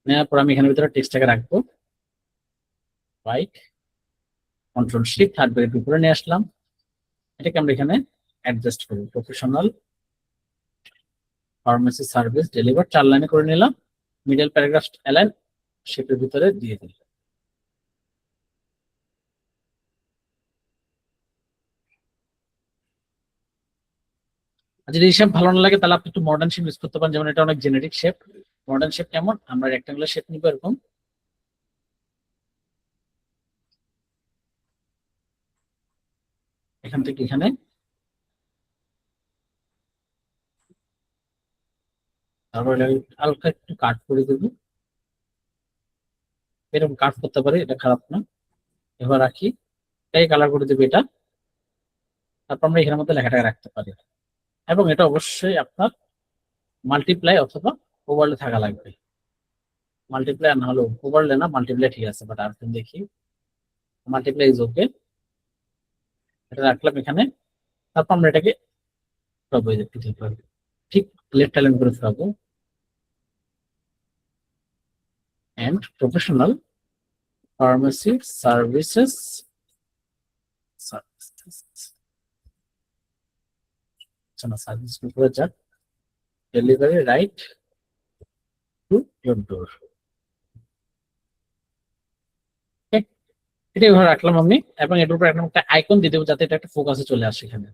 নেওয়ার পর আমি এখানের ভিতরে টেক্সটটাকে রাখবো। Right, control shift third bracket উপরে নিয়ে আসলাম, এটাকে আমরা এখানে অ্যাডজাস্ট করবো। প্রফেশনাল ফার্মেসি সার্ভিস ডেলিভার 4 লাইনে করে নিলাম, মিডল প্যারাগ্রাফ অ্যালাইন শেপের ভিতরে দিয়ে দিলাম। আর যদি এই শেপ ভালো না লাগে তাহলে আপনি একটু মডার্ন শেপ ইউজ করতে পারেন, যেমন এটা অনেক জেনেরিক শেপ। মডার্ন শেপ কেমন, আমরা রেক্টাঙ্গুলার শেপ নিব এরকম, এখান থেকে এখানে তারপর হালকা একটু কাট করে দেবো, এরকম কাট করতে পারে, এটা খারাপ না। এবার রাখি, এটাই কালার করে দেবো এটা। তারপর আমরা এখানের মধ্যে লেখাটাকে রাখতে পারি, এবং এটা অবশ্যই আপনার মাল্টিপ্লাই অথবা ওভারলে থাকা লাগবে। মাল্টিপ্লাই না হলেও ওভারলে না, মাল্টিপ্লাই ঠিক আছে, বাট আর দেখি মাল্টিপ্লাই ইজ ওকে, এটা রাখলাম এখানে। তারপর আমরা এটাকে ঠিক লেফট অ্যালাইন করে ফেলবো, and professional pharmacy services service উপরে যাক, delivery right to your door. এটা এভাবে রাখলাম আমি, এবং এটার উপর একটা আইকন দিয়ে দেবো যাতে এটা একটা ফোকাসে চলে আসে এখানে।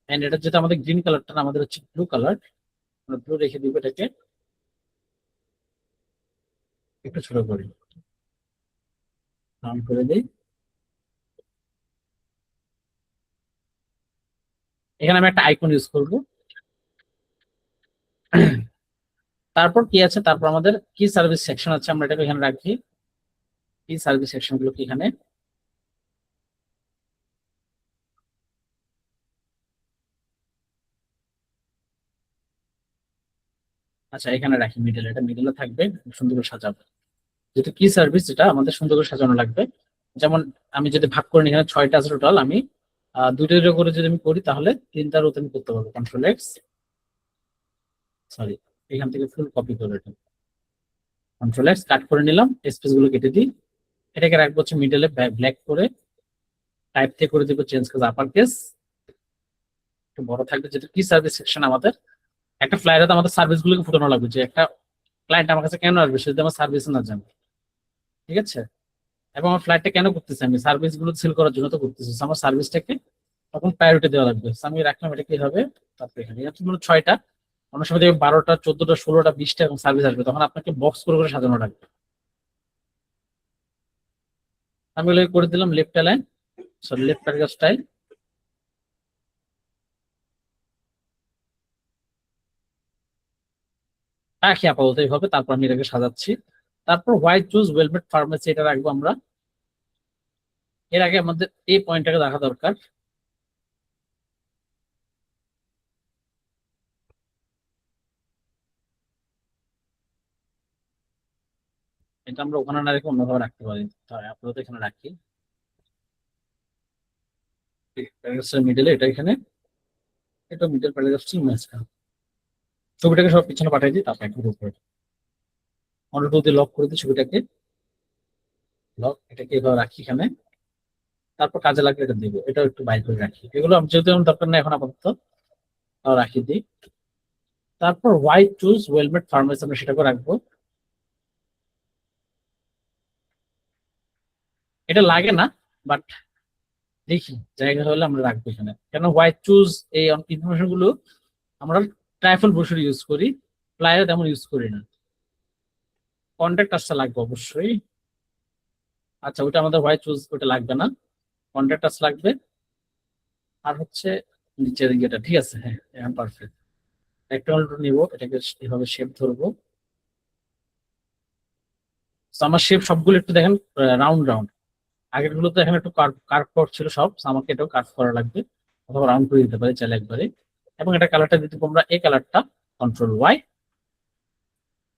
এন্ড এটা যেটা আমাদের গ্রিন কালারটা না, আমাদের হচ্ছে ব্লু কালার, ব্লু রেখে দিব, এটাকে একটু ছোট করি, নাম করে দিই। এখানে আমি একটা আইকন ইউজ করব। তারপর কি আছে, তারপর আমাদের কি সার্ভিস সেকশন আছে, আমরা এটাকে এখানে রাখি। কি সার্ভিস সেকশন গুলো কি এখানে, আচ্ছা এখানে রাখি মিডল, এটা মিডলে থাকবে, সুন্দর করে সাজাবো। যেহেতু কি সার্ভিস, এটা আমাদের সুন্দর করে সাজানো লাগবে। যেমন আমি যদি ভাগ করে নিই, এখানে 6টা আছে টোটাল, আমি 2টা করে যদি আমি করি তাহলে 3টা রোতে আমি করতে পারবো। কন্ট্রোল এক্স, সরি এখান থেকে ফুল কপি করে এটা, কন্ট্রোল এক্স কাট করে নিলাম, স্পেস গুলো কেটে দিই। এটাকে রাখবো হচ্ছে মিডলে ব্ল্যাক করে, টাইপ থেকে করে দিব চেঞ্জ কেস আপার কেস, একটু বড় থাকবে। যেহেতু কি সার্ভিস সেকশন আমাদের, একটা ফ্লায়ারে আমাদের সার্ভিস গুলোকে ফুটানো লাগবে, যে একটা ক্লায়েন্ট আমার কাছে কেন আসবে সে যদি আমার সার্ভিস না জানে, ঠিক আছে। এবং আমার ফ্লাইটটা কেন করতেছি, আমি সার্ভিস গুলো সেল করার জন্য তো করতেছি, আমার সার্ভিসটাকে তখন প্রায়োরিটি দেওয়া লাগবে। আমি রাখলাম, এটা কি হবে, তারপর এখানে 6টা, অনেক সময় দেখবে 12টা 14টা 16টা 20টা এবং সার্ভিস আসবে, তখন আপনাকে বক্স করে করে সাজানো লাগবে। আমি এগুলো করে দিলাম left align, sorry left paragraph style. রাখি আপাতত এইভাবে, তারপর আমি এটাকে সাজাচ্ছি। তারপর হোয়াইট চুজ ওয়েলমেট ফার্মেসি, এটা রাখবো আমরা। এর আগে আমাদের এই পয়েন্টটাকে দেখা দরকার, এটা আমরা ওখানে না রেখে অন্যভাবে রাখতে পারি, তাই আপাতত এখানে রাখি। মিডলে এটা এখানে, এটা মিডল প্যারাগ্রাফ মাঝখানে, ছবিটাকে সব পিছনে পাঠিয়ে দিই, তারপর একটু উপরে অন্যটা দিয়ে লক করে দিই ছবিটাকে, লক, এটাকে এভাবে রাখি এখানে। তারপর কাজে লাগলে এটা দিব, এটাও একটু বাইর করে রাখি। এগুলো যেহেতু আমার দরকার নেই এখন আপাতত, তাও রাখি দিই। তারপর হোয়াইট চুজ ওয়েলমেট ফার্মেসি, আমরা সেটাকে রাখবো। এটা লাগে না, বাট দেখি জায়গা হলে আমরা রাখবো এখানে। কেন হোয়াইট চুজ এই ইনফরমেশন গুলো আমরা ট্রাইফল ব্রোশার ইউজ করি, ফ্লায়ারে তেমন ইউজ করি না। কন্ট্যাক্ট আসতে লাগবে অবশ্যই, আচ্ছা ওটা আমাদের হোয়াইট চুজ ওটা লাগবে না, কন্ট্যাক্ট আস লাগবে। আর হচ্ছে নিচের ইয়েটা, ঠিক আছে, হ্যাঁ এখন পারফেক্ট। রেক্টাঙ্গল নিব, এটাকে এভাবে শেপ ধরবো। তো আমার শেপ সবগুলো একটু দেখেন রাউন্ড রাউন্ড, আগের গুলো তো এখানে একটু কার্ভ ছিল সব, so আমাকে এটাও কার্ভ করা লাগবে, অথবা রাউন্ড করে দিতে পারি চাইলে একবারে। এবং এটা কালারটা দিতে আমরা এই কালারটা কন্ট্রোল ওয়াই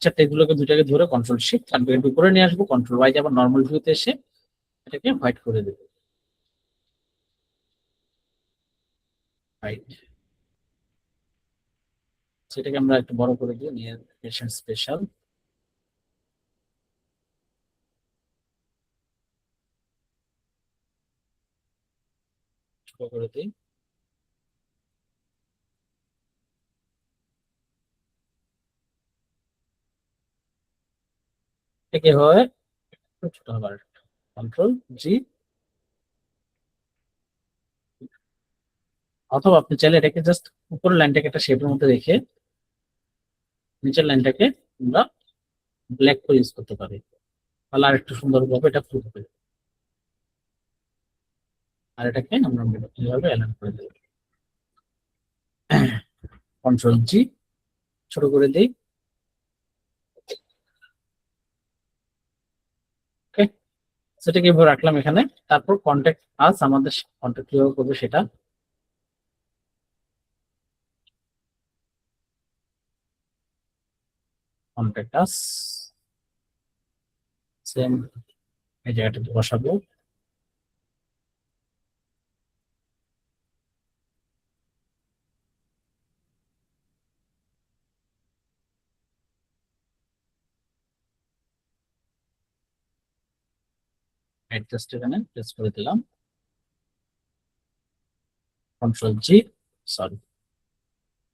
চারটে এগুলোকে দুটাকে ধরে কন্ট্রোল শিফট আর ব্র্যাকেট উপরে নিয়ে আসবো, কন্ট্রোল ওয়াই আবার নর্মাল ভিউতে এসে এটাকে হোয়াইট করে দেবো। রাইট, সেটাকে আমরা একটু বড় করে দিই, নিয়ে পেশেন্ট স্পেশাল ছোট করে দিই। একে হয় ছোট হবার, কন্ট্রোল জি, অথবা আপনি চাইলে এটাকে জাস্ট উপরের লাইনটাকে একটা শেপের মধ্যে রেখে নিচের লাইনটাকে আমরা ব্ল্যাক করে ইউজ করতে পারি, তাহলে আর একটু সুন্দর ভাবে এটা ফুটবে। আর এটাকে আমরা এইভাবে অ্যালাইন করে দেব, কন্ট্রোল জি, ছোট করে দিই। ওকে, সেটাকে এভাবে রাখলাম এখানে। তারপর কন্ট্যাক্ট আস, আমাদের কন্ট্যাক্ট কিভাবে করবে সেটা, কন্ট্যাক্ট আস সেম এই জায়গাটাতে বসাবো। অ্যাডজাস্ট এখানে প্রেস করে দিলাম, কন্ট্রোল জি, সরি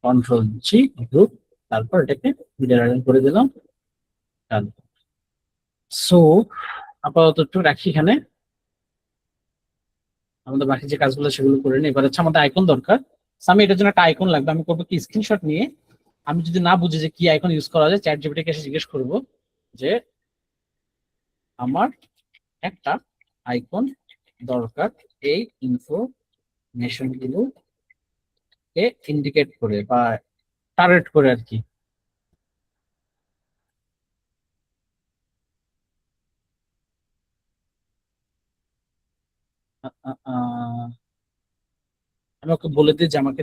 কন্ট্রোল জি গ্রুপ, তারপর এটাকে মিডিয়া অ্যালাইন করে দিলাম। সো আপাতত একটু রাখি এখানে, আমাদের বাকি যে কাজগুলো সেগুলো করে নিই। এবার হচ্ছে আমাদের আইকন দরকার। So আমি এটার জন্য একটা আইকন লাগবে, আমি করবো কি স্ক্রিনশট নিয়ে, আমি যদি না বুঝি যে কি আইকন ইউজ করা যায়, চ্যাট জিপিটি কে এসে জিজ্ঞেস করবো যে আমার একটা আইকন দরকার এই ইনফরমেশন গুলো কে ইন্ডিকেট করে বা টার্গেট করে আর কি। আমি ওকে বলে দিই যে আমাকে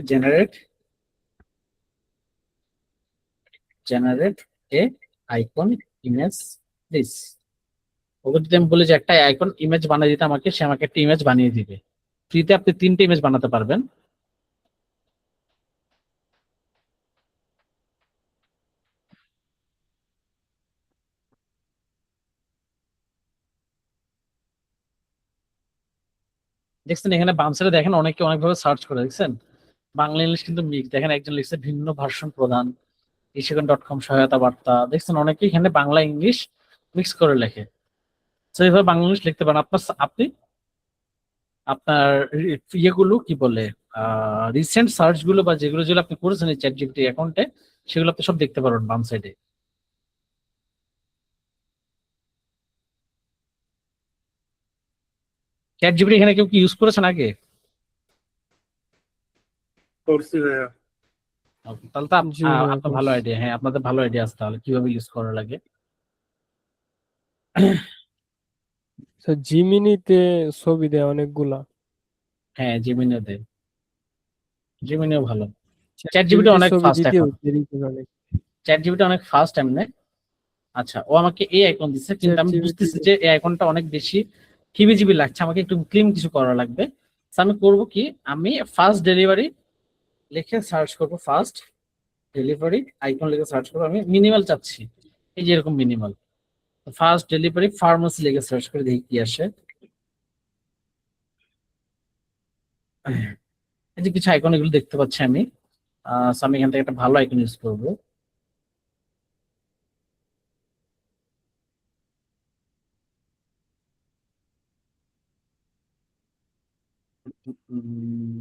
generate a icon image please. Okay যদি আমি বলি যে একটা আইকন ইমেজ বানিয়ে দিতে আমাকে, সে আমাকে একটা ইমেজ বানিয়ে দিবে। ফ্রিতে আপনি 3টে ইমেজ বানাতে পারবেন। দেখছেন এখানে বাম সাইডে দেখেন অনেকে অনেকভাবে সার্চ করে, দেখছেন বাংলা ইংলিশ কিন্তু মিক্স। দেখেন একজন লিখছে ভিন্ন ভার্সন প্রদান, ইশিকন.com সহায়তা বার্তা, দেখছেন অনেকে এখানে বাংলা ইংলিশ মিক্স করে লেখে। তো এইভাবে বাংলা ইংলিশ লিখতে পারেন। আপনি আপনার ইয়েগুলো কি বলে রিসেন্ট সার্চ গুলো বা যেগুলো যেগুলো আপনি করেছেন এই চ্যাট জিপিটি অ্যাকাউন্টে, সেগুলো আপনি সব দেখতে পারবেন বাম সাইডে। চ্যাট জিপিটি এখানে কেউ কি ইউজ করেছেন আগে? করছি ভাইয়া। তাহলে তো জি ভাইয়া, আপনার ভালো আইডিয়া, হ্যাঁ আপনাদের ভালো আইডিয়া আছে তাহলে কিভাবে ইউজ করা লাগে। তো জিমিনিতে ছবি দেয় অনেকগুলা, হ্যাঁ জিমিনিও দেয়, জিমিনিও ভালো। চ্যাট জিপিটি ChatGPT অনেক ছবি ফাস্ট দিতেও এখন, দেরি করে অনেক। চ্যাট জিপিটি অনেক ফাস্ট এমনি। আচ্ছা, ও আমাকে এই আইকন দিচ্ছে, কিন্তু আমি ChatGPT বুঝতেছি যে এই আইকনটা অনেক বেশি হিবিজিবি লাগছে, আমাকে একটু ক্লিন কিছু করা লাগবে। তো আমি করবো কি, আমি ফার্স্ট ডেলিভারি লিখে সার্চ করবো, ফার্স্ট ডেলিভারি আইকন লিখে সার্চ করবো। আমি মিনিমাল চাচ্ছি, এই যে এরকম মিনিমাল। ফার্স্ট ডেলিভারি ফার্মাসি লিখে সার্চ করে দেখি কি আসে। এই যে কিছু আইকন এগুলো দেখতে পাচ্ছি আমি। So আমি এখান থেকে একটা ভালো আইকন ইউজ করবো। উম,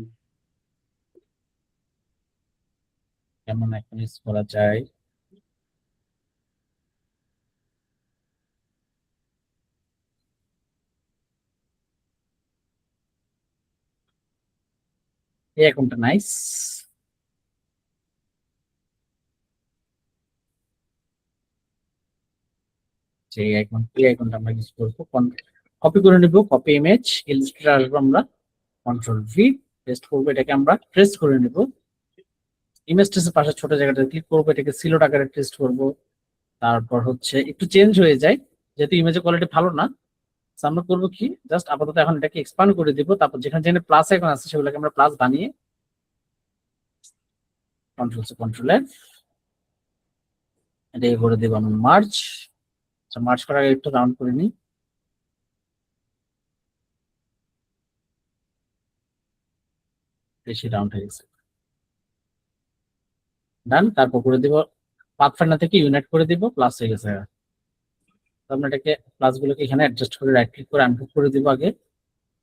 কেমন আইকন ইউজ করা যায়? এই আইকনটা নাইস। যে এই আইকনটা আমরা ইউজ করবো, কপি করে নিব, কপি ইমেজ ইলাস্ট্রেটর আসবো আমরা, কন্ট্রোল ভি পেস্ট করবো, এটাকে আমরা ট্রেস করে নিব। ইমেজ ট্রেসের পাশে ছোট জায়গাটা ক্লিক করবো, এটাকে সিলোট আকারে ট্রেস করবো। তারপর হচ্ছে একটু চেঞ্জ হয়ে যায়, যেহেতু ইমেজের কোয়ালিটি ভালো না। So আমরা করবো কি, জাস্ট আপাতত এখন এটাকে এক্সপান্ড করে দিব, তারপর যেখানে যেখানে প্লাস আইকন আছে সেগুলোকে আমরা প্লাস বানিয়ে কন্ট্রোল এর এটা করে দিব আমরা মার্চ। মার্চ করার আগে একটু রাউন্ড করে নিই। বেশি রাউন্ড হয়ে গেছে, ডান। তারপর করে দিব পাথফাইন্ডার থেকে ইউনাইট করে দিব, প্লাস হয়ে গেছে। তো আমরা এটাকে প্লাস গুলোকে এখানে অ্যাডজাস্ট করে রাইট ক্লিক করে আনগ্রুপ করে দিব আগে,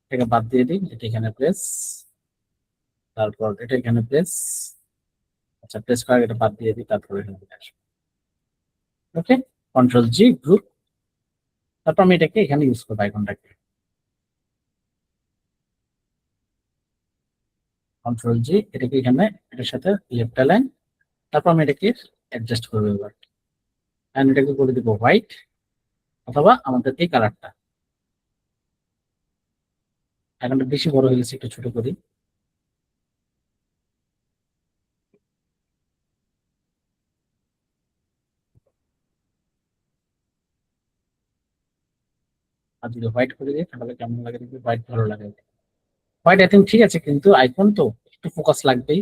এটাকে বাদ দিয়ে দিই, এটা এখানে প্রেস, তারপর এটা এখানে প্রেস, আচ্ছা প্রেস করার এটা বাদ দিয়ে দিই, তারপর এখানে আসবো। ওকে, কন্ট্রোল জি গ্রুপ, তারপর আমি এটাকে এখানে ইউজ করবো আইকনটাকে, কন্ট্রোল জি, এটাকে এখানে এটার সাথে লেফট অ্যালাইন, তারপর আমি এটাকে অ্যাডজাস্ট করবো এবার, এন্ড এটাকে করে দিব হোয়াইট, অথবা আমাদের এই কালারটা, আইকনটা বেশি বড় হয়ে গেছে, একটু ছোট করি। আর যদি হোয়াইট করে দিই তাহলে কেমন লাগে দেখবি, হোয়াইট ভালো লাগে। হোয়াইট আই থিঙ্ক ঠিক আছে, কিন্তু আইকন তো একটু ফোকাস লাগবেই।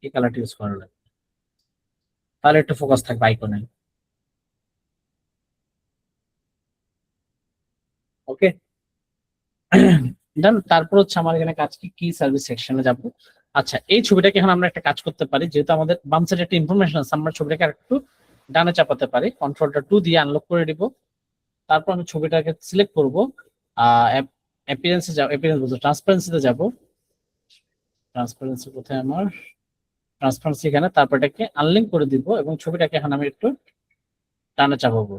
কি কালারটা ইউজ করা লাগে, তাহলে একটু ফোকাস থাকবে আইকনে। ওকে, ডান। তারপর হচ্ছে আমার এখানে কাজ কি, কি সার্ভিস সেকশনে যাব। আচ্ছা, এই ছবিটাকে এখন আমরা একটা কাজ করতে পারি, যেহেতু আমাদের বাম সাইডে একটা ইনফরমেশন আছে, আমরা ছবিটাকে একটু ডানে চাপাতে পারি, কন্ট্রোলটা 2 দিয়ে আনলক করে দিব। তারপর আমি ছবিটাকে সিলেক্ট করব, অ্যাপিয়ারেন্সে যাব, অ্যাপিয়ারেন্স বলতে ট্রান্সপারেন্সিতে যাব। ট্রান্সপারেন্সি কোথায় আমার, ট্রান্সপারেন্সি এখানে, তারপর এটাকে আনলিঙ্ক করে দিব এবং ছবিটাকে এখন আমি একটু ডানে চাপাবো।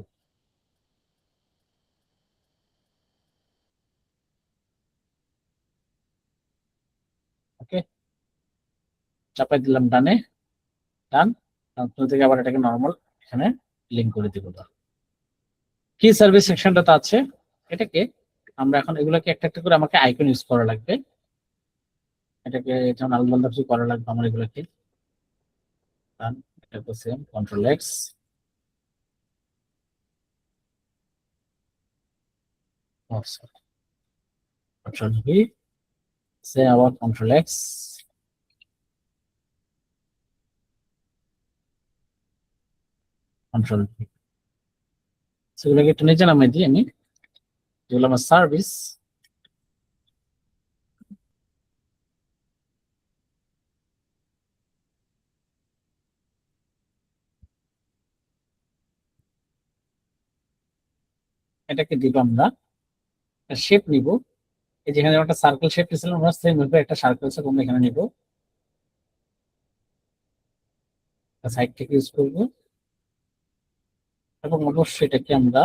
ওকে, চাপাই দিলাম ডানে, ডান। থেকে আবার এটাকে নর্মাল এখানে লিঙ্ক করে দিব। কি সার্ভিস সেকশনটা আছে, এটাকে আমরা এখন এগুলোকে একটা একটা করে আমাকে আইকন ইউজ করা লাগবে, এটাকে যেমন আলাদা আলাদা কিছু করা লাগবে আমার এগুলোকে। ডান, এটাকে same control X, control V, সে আবার কন্ট্রোল এক্স, কন্ট্রোল ভি, সেগুলোকে একটু নিচে নামিয়ে দিই আমি, যেগুলো আমার সার্ভিস। এটাকে দিব আমরা শেপ নিব, এই যেখানে একটা সার্কেল শেপ নিয়েছিলাম আমরা, সেম ভাবে একটা সার্কেল শেপ আমরা এখানে নিব, সাইড থেকে ইউজ করবো, এবং অবশ্যই এটাকে আমরা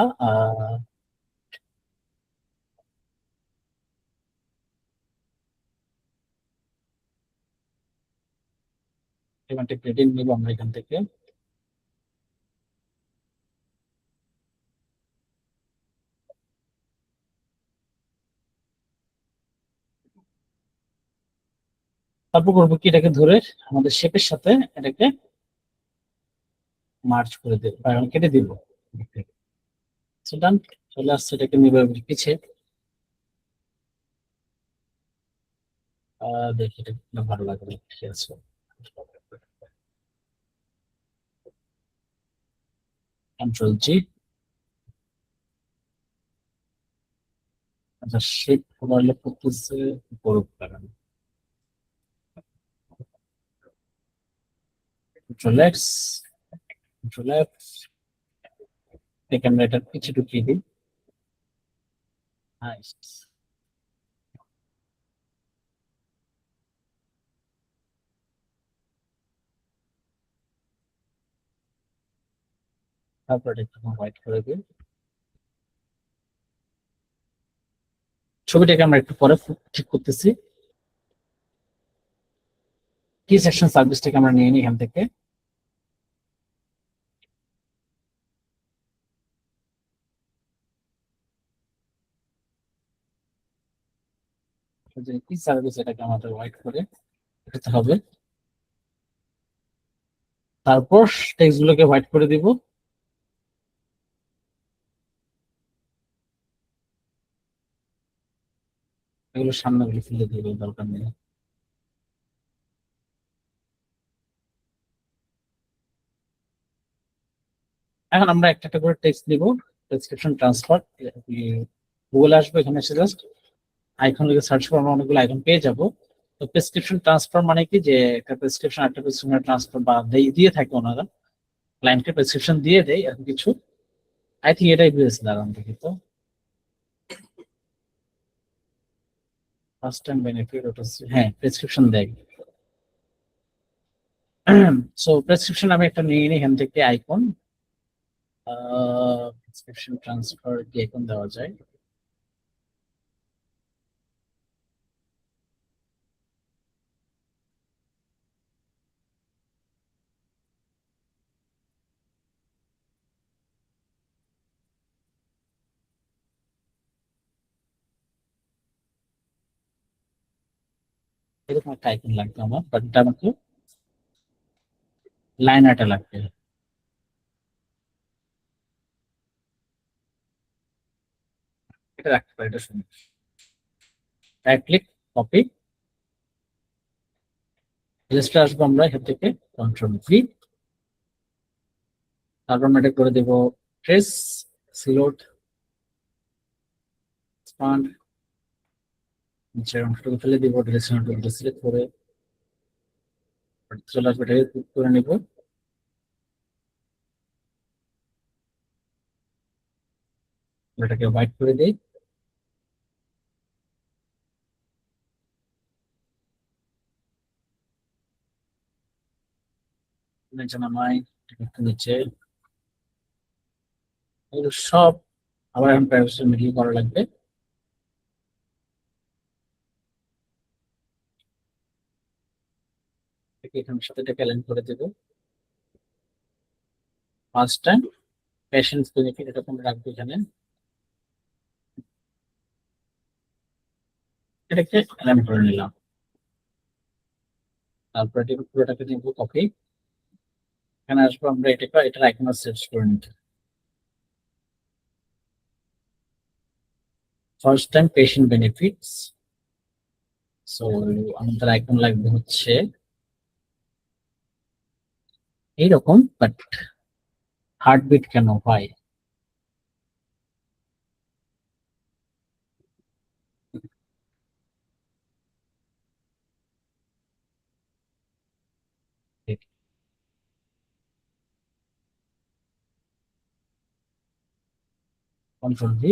গ্রেডিয়েন্ট নিব আমরা এখান থেকে। তারপর করবো কি, এটাকে ধরে আমাদের শেপের সাথে এটাকে মার্চ করে দেবো বা কেটে দিব। ডান, চলে আসছে, এটাকে নিবে পিছিয়ে। দেখি এটা ভালো লাগে, ঠিক আছে। কন্ট্রোল জি, আচ্ছা শেপ ওভারল্যাপ করতেছে, করুক লাগানো, কন্ট্রোল এক্স, কন্ট্রোল এফ, আমরা এটা পিছিয়ে ঢুকিয়ে দিই। নাইস, তারপর এটা হোয়াইট করে দিই। ছবিটাকে আমরা একটু পরে ঠিক করতেছি। কি সেকশন সার্ভিসটাকে আমরা নিয়ে নিই এখান থেকে, যে কি সার্ভিস এটাকে আমাদের হোয়াইট করে দিতে হবে। তারপর টেক্সট গুলোকে হোয়াইট করে দিব। এগুলো সামনে গুলো ফেলে দিব, দরকার নেই। এখন আমরা একটা একটা করে টেক্সট দিব। প্রেসক্রিপশন ট্রান্সফার, গুগলে আসবো, এখানে এসে জাস্ট আইকন লিখে সার্চ করবো, আমরা অনেকগুলো আইকন পেয়ে যাবো। তো প্রেসক্রিপশন ট্রান্সফার মানে কি, যে একটা প্রেসক্রিপশন একটা প্রেসক্রিপশন ট্রান্সফার বা দিয়ে থাকে ওনারা, ক্লায়েন্টকে প্রেসক্রিপশন দিয়ে দেয় এরকম কিছু। আই থিঙ্ক এটাই বুঝেছে দাঁড়ান দেখি তো। ফার্স্ট টাইম বেনিফিট ওটা হ্যাঁ প্রেসক্রিপশন দেয়। সো প্রেসক্রিপশন আমি একটা নিয়ে নিই এখান থেকে আইকন, প্রেসক্রিপশন ট্রান্সফার কি আইকন দেওয়া যায়। এরকম একটা আইকন লাগবে আমার, বাট এটা আমাকে লাইন আর্টে লাগবে। এটা রাখতে পারি, এটা শুনুন। রাইট ক্লিক, কপি, লিস্টে আসবো আমরা এখান থেকে, কন্ট্রোল ভি, তারপর আমরা এটা করে দেবো ট্রেস, সিলোড, এক্সপান্ড, নিচের অংশটুকু ফেলে দিব, ডিরেকশনটুকু সিলেক্ট করে চলে আসবে, এটাকে ক্লিক করে নিব। এটাকে হোয়াইট করে দিই। নিচে নামাই, একটু নিচে, এগুলো সব আবার এখন প্রাইভেসি মিডিল করা লাগবে। এখানের সাথে এটাকে অ্যালাইন করে দেবো। ফার্স্ট টাইম পেশেন্টস বেনিফিট এটা তোমরা রাখবে এখানে, এটাকে অ্যালাইন করে নিলাম। তারপর এটাকে পুরোটাকে দিব কপি, এখানে আসবো আমরা এটাকে এটার আইকন সেট করে নিতে। First time patient benefits, so আমাদের আইকন লাগবে হচ্ছে এইরকম, বাট হার্টবিট কেন হয়। কন্ট্রোল ভি,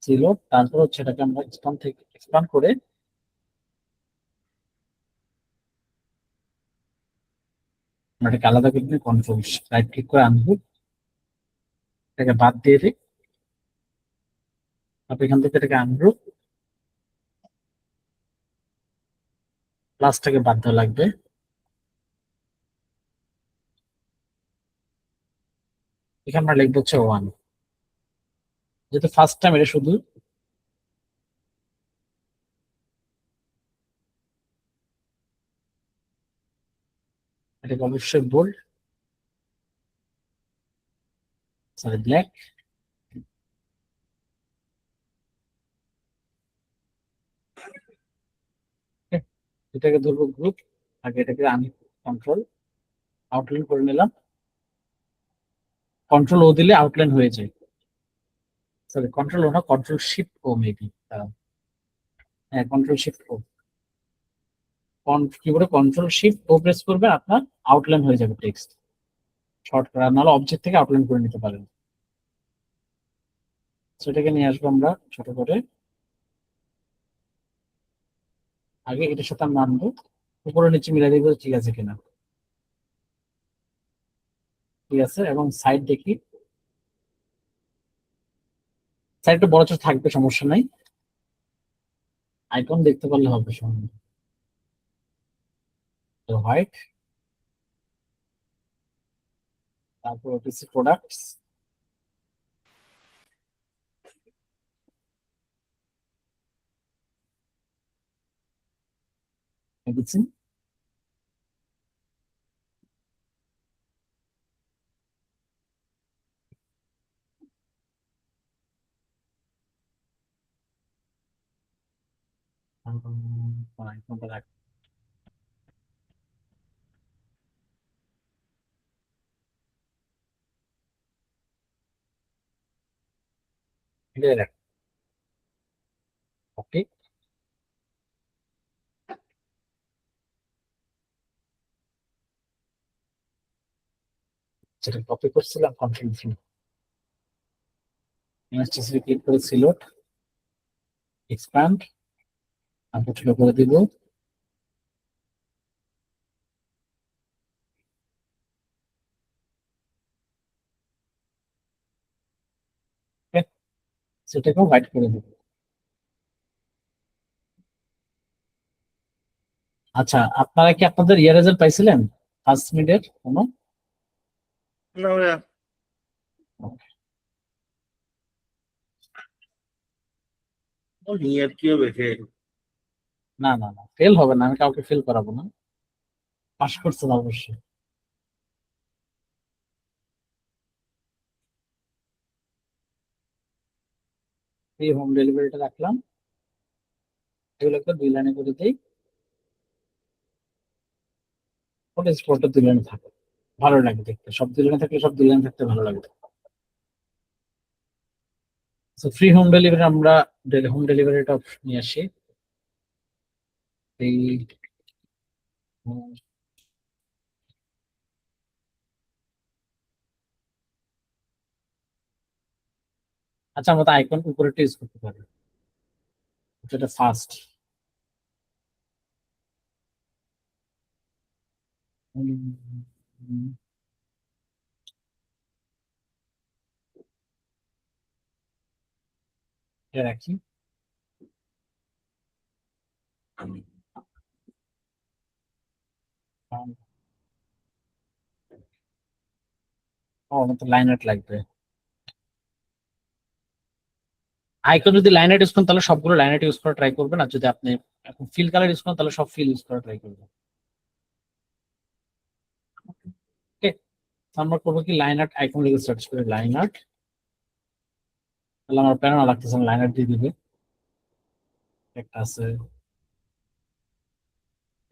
ছিল, তারপর হচ্ছে এটাকে আমরা এক্সপান্ড থেকে এক্সপান্ড করে আমরা এটাকে আলাদা করে দিই, কন্ট্রোল রাইট ক্লিক করে আনবো, এটাকে বাদ দিয়ে দিই। তারপর এখান থেকে এটাকে আনবো, প্লাসটাকে বাদ দেওয়া লাগবে। এখানে আমরা লিখবো হচ্ছে 1, যেহেতু ফার্স্ট টাইম এটা শুধু এটাকে অবশ্যই বোল্ড, সরি ব্ল্যাক, এটাকে ধরবো গ্রুপ, আগে এটাকে আমি কন্ট্রোল আউটলাইন করে নিলাম। কন্ট্রোল ও দিলে আউটলাইন হয়ে যায়, সরি কন্ট্রোল ও না, কন্ট্রোল শিফট ও মেবি, হ্যাঁ কন্ট্রোল শিফট ও, কিবোর্ডে কন্ট্রোল শিফট ও প্রেস করবে, আপনার আউটলাইন হয়ে যাবে টেক্সট শর্ট করা, নাহলে অবজেক্ট থেকে আউটলাইন করে নিতে পারেন। সেটাকে নিয়ে আসবো আমরা ছোট করে, আগে এটার সাথে আমরা আনবো, উপরে নিচে মিলাই দেখবো ঠিক আছে কিনা, ঠিক আছে। এবং সাইড দেখি, সাইড একটু বড় ছোট থাকবে, সমস্যা নাই, আইকন দেখতে পারলে হবে সমস্যা। হোয়াইট, তারপর ওটিসি প্রোডাক্টস, মেডিসিন। ওকে, যেটা কপি করছিলাম কনফিউশন, এমএসটিসি ক্লিক করে সিলেক্ট এক্সপ্যান্ড, আমি ছোট করে দিব। সেটাকেও হোয়াইট করে দিব। আচ্ছা, আপনারা কি আপনাদের ইয়ার রেজাল্ট পাইছিলেন ফার্স্ট মিডের কোনো? না ভাইয়া, নিয়ে কি হবে ফের? না না না, ফেল হবে না, আমি কাউকে ফেল করাবো না, পাস করছেন অবশ্যই। এই হোম ডেলিভারিটা রাখলাম, এগুলোকে 2 লাইনে করে দিই। ওটা স্পটে 2 লাইনে থাকে, ভালো লাগে দেখতে, সব 2 লাইনে থাকলে, সব 2 লাইনে থাকতে ভালো লাগে। ফ্রি হোম ডেলিভারি, আমরা হোম ডেলিভারিটা নিয়ে আসি। এই আচ্ছা, আমরা তো আইকন উপরে ইউজ করতে পারি, যেটা ফার্স্ট। রাখি। ও, আমার তো লাইন আউট লাগবে। আইকন যদি লাইন আউট ইউজ করেন তাহলে সবগুলো লাইন আউট ইউজ করা ট্রাই করবেন, আর যদি আপনি এখন ফিল কালার ইউজ করেন তাহলে সব ফিল ইউজ করা ট্রাই করবেন। ওকে, আমরা করবো কি, লাইন আউট আইকন লিখে সার্চ করে লাইন আউট, তাহলে আমার প্যারানো লাগতেছে না, লাইন আউট দিয়ে দিবে। একটা আছে,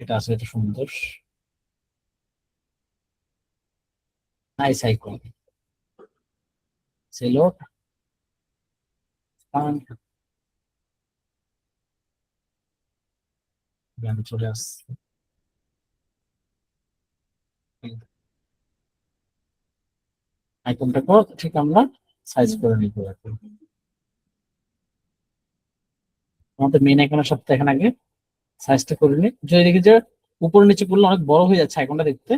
এটা আছে, এটা সুন্দর, নাইস আইকন। সেলো চলে আসছে। আইকনটাকেও ঠিক আমরা সাইজ করে নিতে পারি। আমাদের মেইন আইকনের সাথে এখানে আগে সাইজটা করে নিই, যদি দেখি যে উপর নিচে করলে অনেক বড় হয়ে যাচ্ছে আইকনটা দেখতে,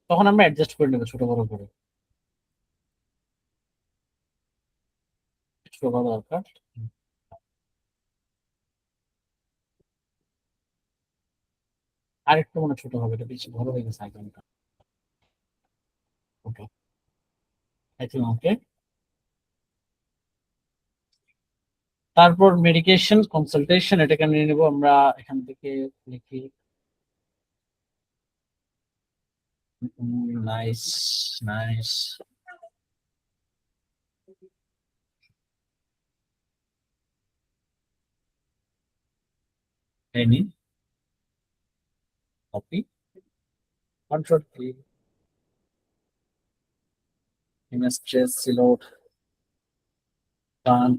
তখন আমরা অ্যাডজাস্ট করে নেবো ছোট বড় করে, ছোট বড় দরকার। আর একটু মনে হয় ছোট হবে, এটা বেশি বড় হয়ে গেছে আইকনটা। ওকে, আই থিঙ্ক ওকে। তারপর মেডিকেশন কনসালটেশন, এটাকে নিয়ে নেবো আমরা এখান থেকে, লিখি nice nice, any copy, control কি, ইমেজ ট্রেস সিলোড ডান,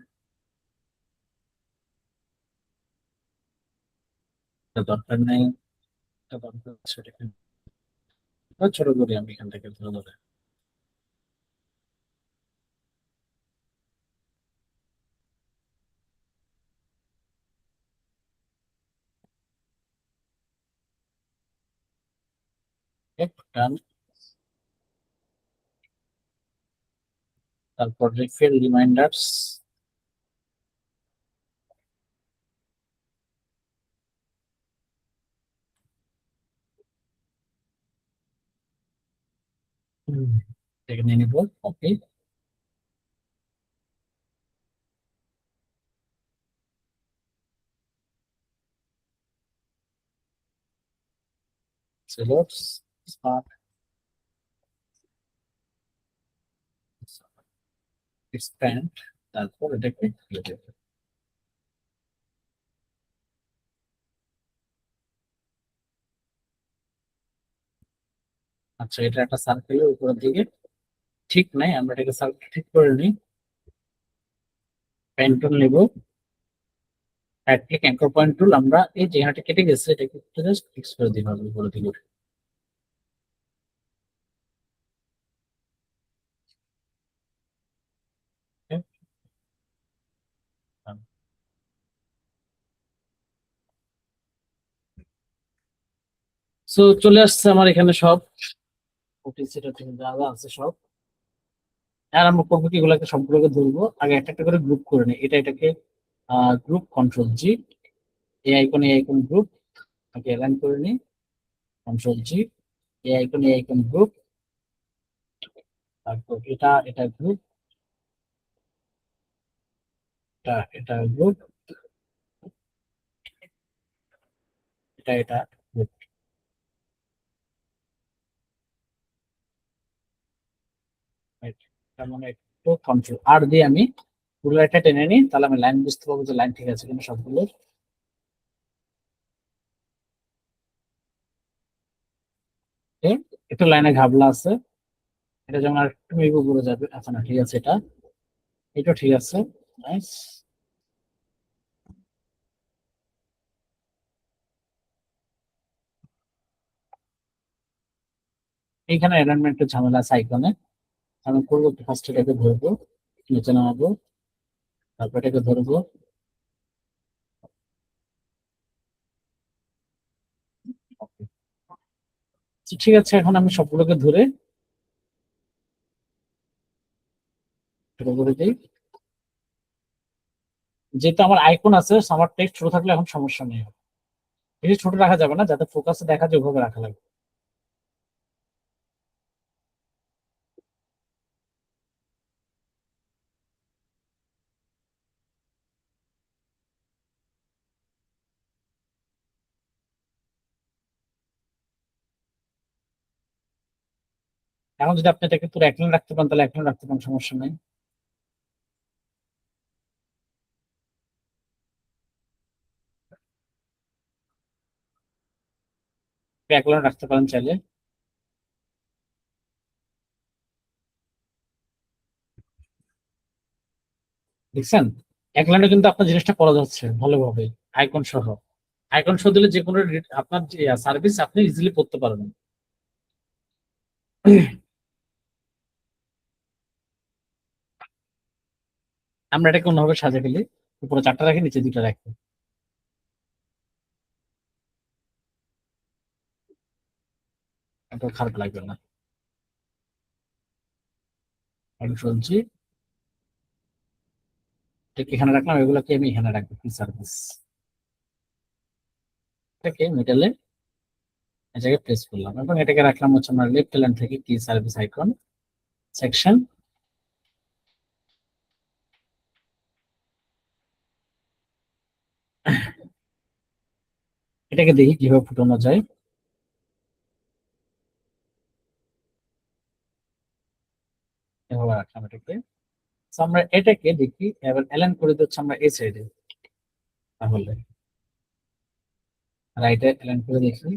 দরকার নেই, এটা দরকার আছে, এটা ছোট করি আমি এখান থেকে ধরে ধরে। ডান। তারপর রিফিল রিমাইন্ডার্স, এটাকে নিয়ে নিবো copy. So let's start expand, তারপর এটাকে খুলে দেব। আচ্ছা, এটা একটা সার্কেলের উপরের দিকে ঠিক নাই, আমরা এটাকে সার্কেল ঠিক করে নিই। পেন টুল নেব, right click anchor point tool, আমরা এই যেখানটা কেটে গেছে এটাকে জাস্ট ফিক্স করে দিই ভাবে উপরের দিকে। সো চলে আসছে আমার এখানে সব ওটিসিটা থেকে যা যা আছে সব। আর আমরা করবো কি, এগুলোকে সবগুলোকে ধরবো, আগে একটা একটা করে গ্রুপ করে নিই। এটাকে গ্রুপ কন্ট্রোল জি, এই আইকন গ্রুপ, ওকে অ্যালাইন করে নিই, কন্ট্রোল জি, এই আইকন গ্রুপ, তারপর এটা গ্রুপ, এটা গ্রুপ, এটা গ্রুপ। তার মানে একটু কন্ট্রোল আর দিয়ে আমি পুরো একটা টেনে নিই, তাহলে আমি লাইন বুঝতে পারবো যে লাইন ঠিক আছে কিনা সবগুলো। একটু লাইনে ঘাবলা আছে, এটা যেমন আর একটু মেঘ উপরে যাবে। আচ্ছা না, ঠিক আছে, এটা ঠিক আছে, নাইস। এইখানে অ্যালাইনমেন্টের ঝামেলা আছে আইকনে। আমি করবো ফার্স্ট এটাকে ধরবো, নিচে নামাবো, তারপর এটাকে ধরবো। Okay. ঠিক আছে, এখন আমি সবগুলোকে ধরে ছোট করে দিই। যেহেতু আমার আইকন আছে, আমার টেক্সট ছোট থাকলে এখন সমস্যা নেই। বেশি ছোট রাখা যাবে না, যাতে ফোকাসে দেখা যায় ওভাবে রাখা লাগবে। এখন যদি আপনি এটাকে পুরো এক লাইন রাখতে পারেন তাহলে এক লাইন রাখতে পারেন, সমস্যা নেই। এক লাইন রাখতে পারেন চাইলে। দেখছেন, এক লাইনে কিন্তু আপনার জিনিসটা করা যাচ্ছে ভালোভাবে, আইকন সহ। আইকন সহ দিলে যে কোনো আপনার সার্ভিস আপনি ইজিলি করতে পারবেন। আমরা এটাকে অন্যভাবে সাজা ফেলি, উপরে 4টা রাখি, নিচে 2টা রাখি, এটা খারাপ লাগবে না। সবজি এটাকে এখানে রাখলাম, এগুলোকে আমি এখানে রাখবো কি সার্ভিস, এটাকে মিডলে এই জায়গায় প্লেস করলাম, এবং এটাকে রাখলাম হচ্ছে আমরা লেফট লাইন থেকে কি সার্ভিস আইকন সেকশন। এটাকে দেখি কিভাবে ফুটানো যায়। এভাবে রাখলাম এটাকে। So, আমরা এটাকে দেখি এবার অ্যালাইন করে দিচ্ছি আমরা এই সাইডে, তাহলে রাইটে অ্যালাইন করে দেখি।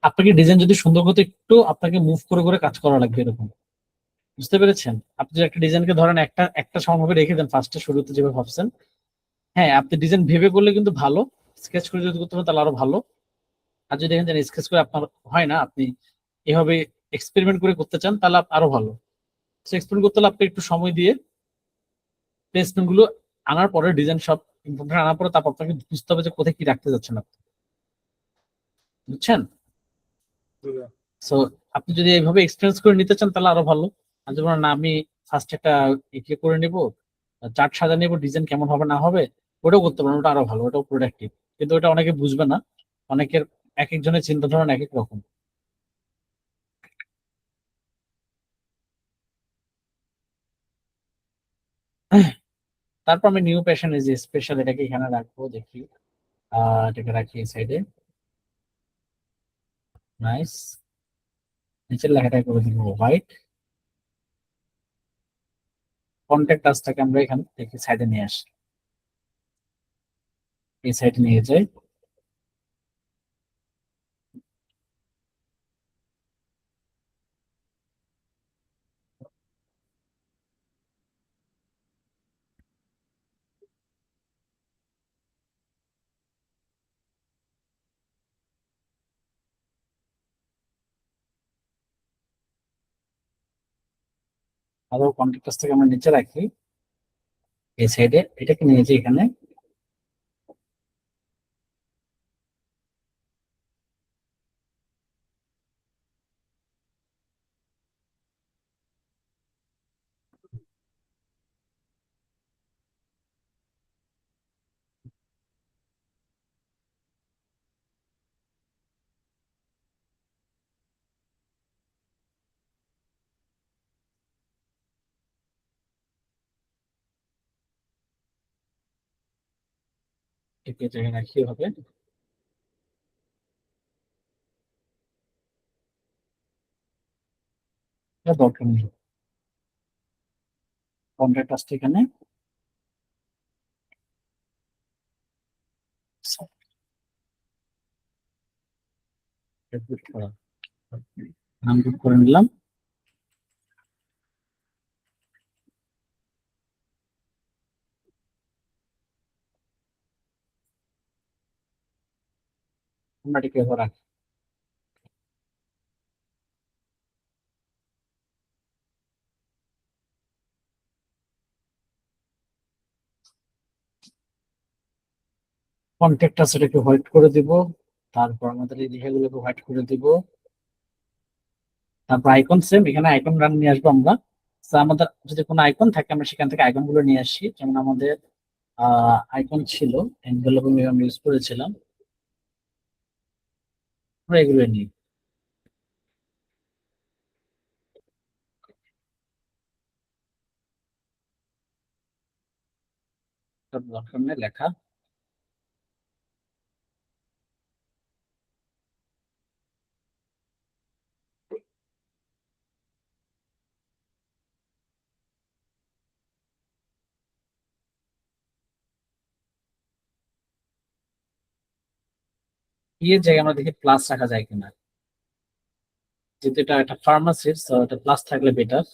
আপনাকে ডিজাইন যদি সুন্দর করতে একটু আপনাকে মুভ করে করে কাজ করা লাগবে এরকম, বুঝতে পেরেছেন? আপনি যদি একটা ডিজাইনকে ধরেন একটা একটা সমানভাবে রেখে দেন ফার্স্টে শুরুতে যেভাবে ভাবছেন, হ্যাঁ আপনি ডিজাইন ভেবে করলে কিন্তু ভালো, স্কেচ করে যদি করতে পারেন তাহলে আরো ভালো। আর যদি দেখেন যে স্কেচ করে আপনার হয় না, আপনি এভাবে এক্সপেরিমেন্ট করে করতে চান তাহলে আরো ভালো। এক্সপেরিমেন্ট করতে হলে আপনি একটু সময় দিয়ে প্লেসমেন্ট গুলো আনার পরে, ডিজাইন সব ইম্পর্টেন্ট আনার পরে, তারপর আপনাকে বুঝতে হবে যে কোথায় কি রাখতে যাচ্ছেন আপনি, বুঝছেন? সো আপনি যদি এইভাবে এক্সপিরিয়েন্স করে নিতে চান তাহলে আরো ভালো। আর যেমন না, আমি ফার্স্ট একটা ইয়ে করে নিব, চার্ট সাজা নিব, ডিজাইন কেমন হবে না হবে ওটাও করতে পারেন, ওটা আরো ভালো, ওটাও প্রোডাক্টিভ। কিন্তু ওটা অনেকে বুঝবে না, অনেকের এক একজনের চিন্তা ধারণা এক এক রকম। তারপর আমি নিউ প্যাশন এই যে স্পেশাল, এটাকে এখানে রাখবো দেখি। এটাকে রাখি এই সাইডে। নাইস। নিচের লেখাটা করে দিব হোয়াইট। কন্ট্যাক্ট টাচটাকে আমরা এখান থেকে সাইডে নিয়ে আসি, এই সাইডে নিয়ে যাই। আরো কন্ট্যাক্ট টাচটাকে আমরা নিচে রাখি এই সাইডে, এটাকে নিয়ে যাই এখানে। একে জায়গায় রাখি হবে। এটা দরকার নেই, কন্ট্যাক্ট টাচটা এখানে। নাম করে নিলাম। আমরা এটাকে এবার রাখি। কন্ট্যাক্ট টাচ এটাকে হোয়াইট করে দিব, তারপর আমাদের এই লেখাগুলোকে হোয়াইট করে দিব। তারপর আইকন সেম, এখানে আইকন রান নিয়ে আসবো আমরা। তো আমাদের যদি কোনো আইকন থাকে আমরা সেখান থেকে আইকন গুলো নিয়ে আসি, যেমন আমাদের আইকন ছিল এনভেলপ আমি ইউজ করেছিলাম, আমরা এগুলো নিই। দরকার নেই লেখা। এর জায়গায় আমরা দেখি প্লাস রাখা যায় কিনা, যেহেতু এটা একটা ফার্মাসির, তো এটা প্লাস থাকলে বেটার।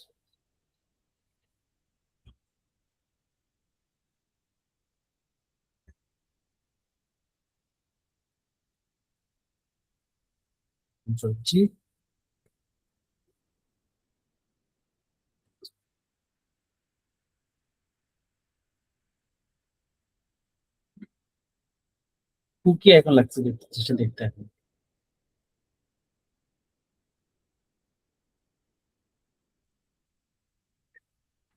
জি, কুকি এখন লাগছে দেখতে, চেষ্টা দেখতে এখন।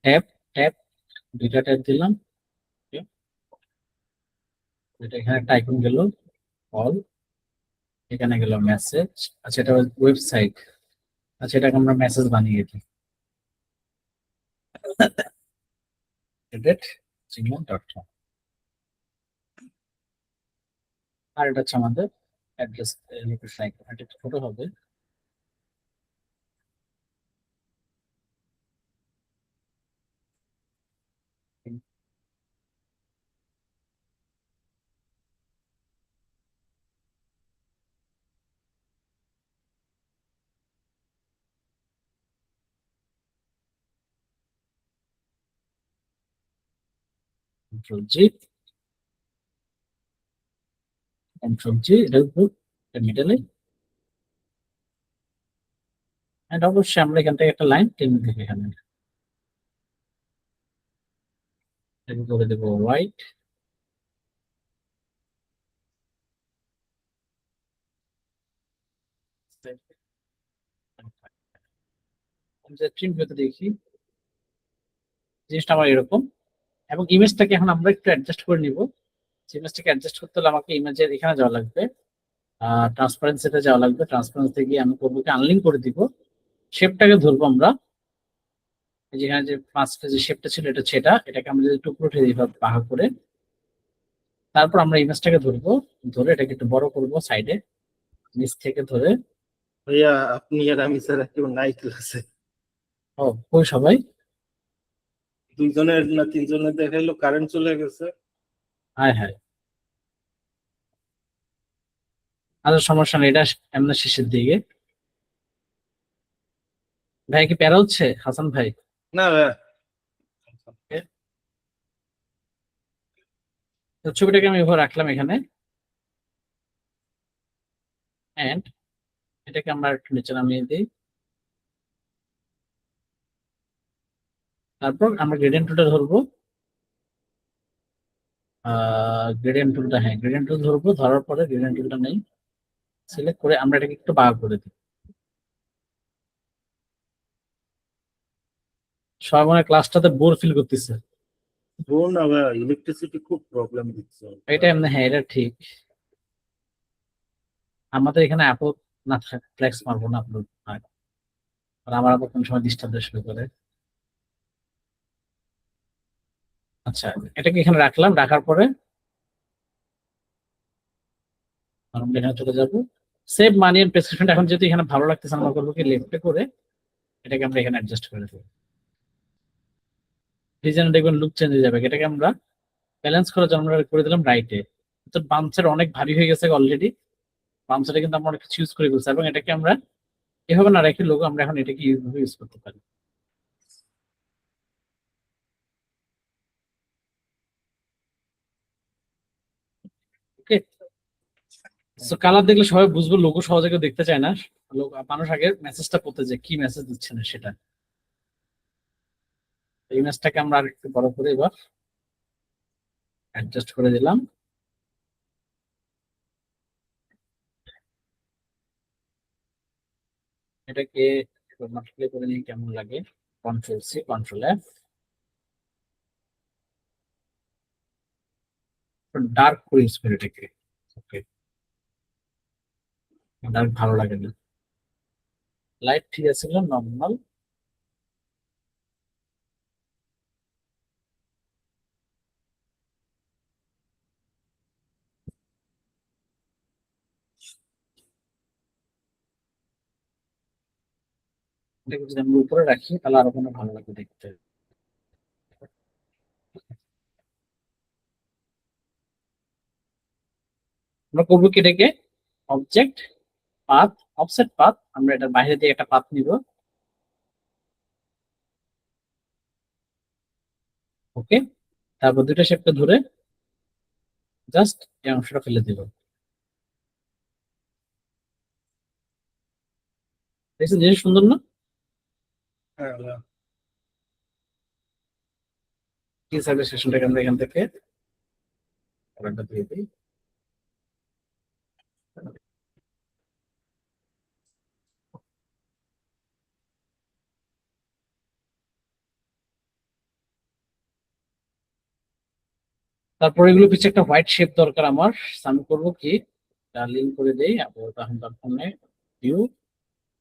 ট্যাপ ট্যাপ, দুইটা ট্যাপ দিলাম। Okay, এটা এখানে একটা আইকন গেল অল, এখানে গেল মেসেজ। আচ্ছা এটা ওয়েবসাইট, আচ্ছা এটাকে আমরা মেসেজ বানিয়ে দিই। gmail.com। আর এটা হচ্ছে আমাদের অ্যাড্রেস, লোকেশন আইকন, এটা একটা ফটো হবে। কন্ট্রোল জি, কন্ট্রোল জি, এটা উপর, এটা মিডলে। এন্ড অবশ্যই আমরা এখান থেকে একটা লাইন টেনে দিই এখানে, এটা করে দেবো হোয়াইট। প্রিন্ট দেখি জিনিসটা আমার এরকম। এবং ইমেজটাকে এখন আমরা একটু অ্যাডজাস্ট করে নিব। ইমেজটাকে অ্যাডজাস্ট করতে হলে আমাকে ইমেজের এখানে যাওয়া লাগবে, ট্রান্সপারেন্সিতে যাওয়া লাগবে। ট্রান্সপারেন্সি গিয়ে আমি করবো কি আনলিঙ্ক করে দিব, শেপটাকে ধরবো আমরা। যেখানে যে পাঁচটা যে শেপটা ছিল এটা সেটা, এটাকে আমরা যদি টুকরো উঠে দিই ভাগ করে, তারপর আমরা ইমেজটাকে ধরবো, ধরে এটাকে একটু বড় করবো সাইডে, নিচ থেকে ধরে। ভাইয়া আপনি আর আমি ছাড়া কেউ নাই ক্লাসে। ও কই সবাই? দুইজনের না তিনজনের দেখাইলো কারেন্ট চলে গেছে। হায় হায়, আচ্ছা সমস্যা নেই, এটা এমনি শেষের দিকে। ভাই কি প্যারা হচ্ছে হাসান ভাই? না ভাইয়া, তো ছবিটাকে আমি এভাবে রাখলাম এখানে, এন্ড এটাকে আমরা একটু নিচে নামিয়ে দিই। তারপর আমরা গ্রেডিয়েন্ট টুলটা ধরবো, গ্রেডিয়েন্ট টুলটা, হ্যাঁ গ্রেডিয়েন্ট টুল ধরবো, ধরার পরে গ্রেডিয়েন্ট টুলটা নেই, সিলেক্ট করে আমরা এটাকে একটু বাঁকা করে দিই। সবাই মনে হয় ক্লাসটাতে বোর ফিল করতেছে। বোর না ভাইয়া, ইলেকট্রিসিটি খুব প্রবলেম দিচ্ছে। এটা এমনি, হ্যাঁ এটা ঠিক। আমাদের এখানে এত না ফ্লেক্স মারবো না আপনার, আর আমার আবার কোন সময় ডিস্টার্ব শুরু করে। আচ্ছা, এটাকে এখানে রাখলাম, রাখার পরে আমরা এখানে চলে যাবো সেভ মানি এন্ড প্রেসক্রিপশন। এখন যেহেতু এখানে ভালো লাগতেছে, আমরা করবো কি লেফটে করে এটাকে আমরা এখানে অ্যাডজাস্ট করে দেবো। ডিজাইন দেখবেন লুক চেঞ্জ হয়ে যাবে। এটাকে আমরা ব্যালেন্স করার জন্য আমরা করে দিলাম রাইটে। তো বাম সাইড অনেক ভারী হয়ে গেছে অলরেডি, বাম সাইডে কিন্তু আমরা অনেক কিছু ইউজ করে ফেলছি, এবং এটাকে আমরা এভাবে না রেখে লোগো আমরা এখন এটাকে এইভাবে ইউজ করতে পারি। ওকে, সো কালার দেখলে সবাই বুঝবো, লোগো সহজে কেউ দেখতে চায় না। মানুষ আগে মেসেজটা পড়তে যায়, কি মেসেজ দিচ্ছে না সেটা। এই ম্যাচটাকে আমরা আর একটু বড় করে এবার অ্যাডজাস্ট করে দিলাম। এটাকে মাল্টিপ্লাই করে নিয়ে কেমন লাগে, control C control F, dark করে ইউজ করে এটাকে। ওকে, ডার্ক ভালো লাগে না, লাইট ঠিক আছে, নর্মাল। এটাকে যদি আমরা উপরে রাখি তাহলে আরো কোনো ভালো লাগবে দেখতে। আমরা করবো কি, এটাকে অবজেক্ট পাথ, অফসেট পাথ, আমরা এটা বাইরে দিয়ে একটা পাথ নিব। ওকে, তারপর দুইটা শেপকে ধরে জাস্ট এই অংশটা ফেলে দিব। দেখছেন জিনিস সুন্দর না? হ্যাঁ ভাইয়া। কি সাইডের সেশনটাকে আমরা এখান থেকে কালারটা দিয়ে দিই। তারপর এগুলো পিছিয়ে একটা হোয়াইট শেপ দরকার আমার। আমি করবো কি, লিঙ্ক করে দেই, তখন তার ফোনে ভিউ,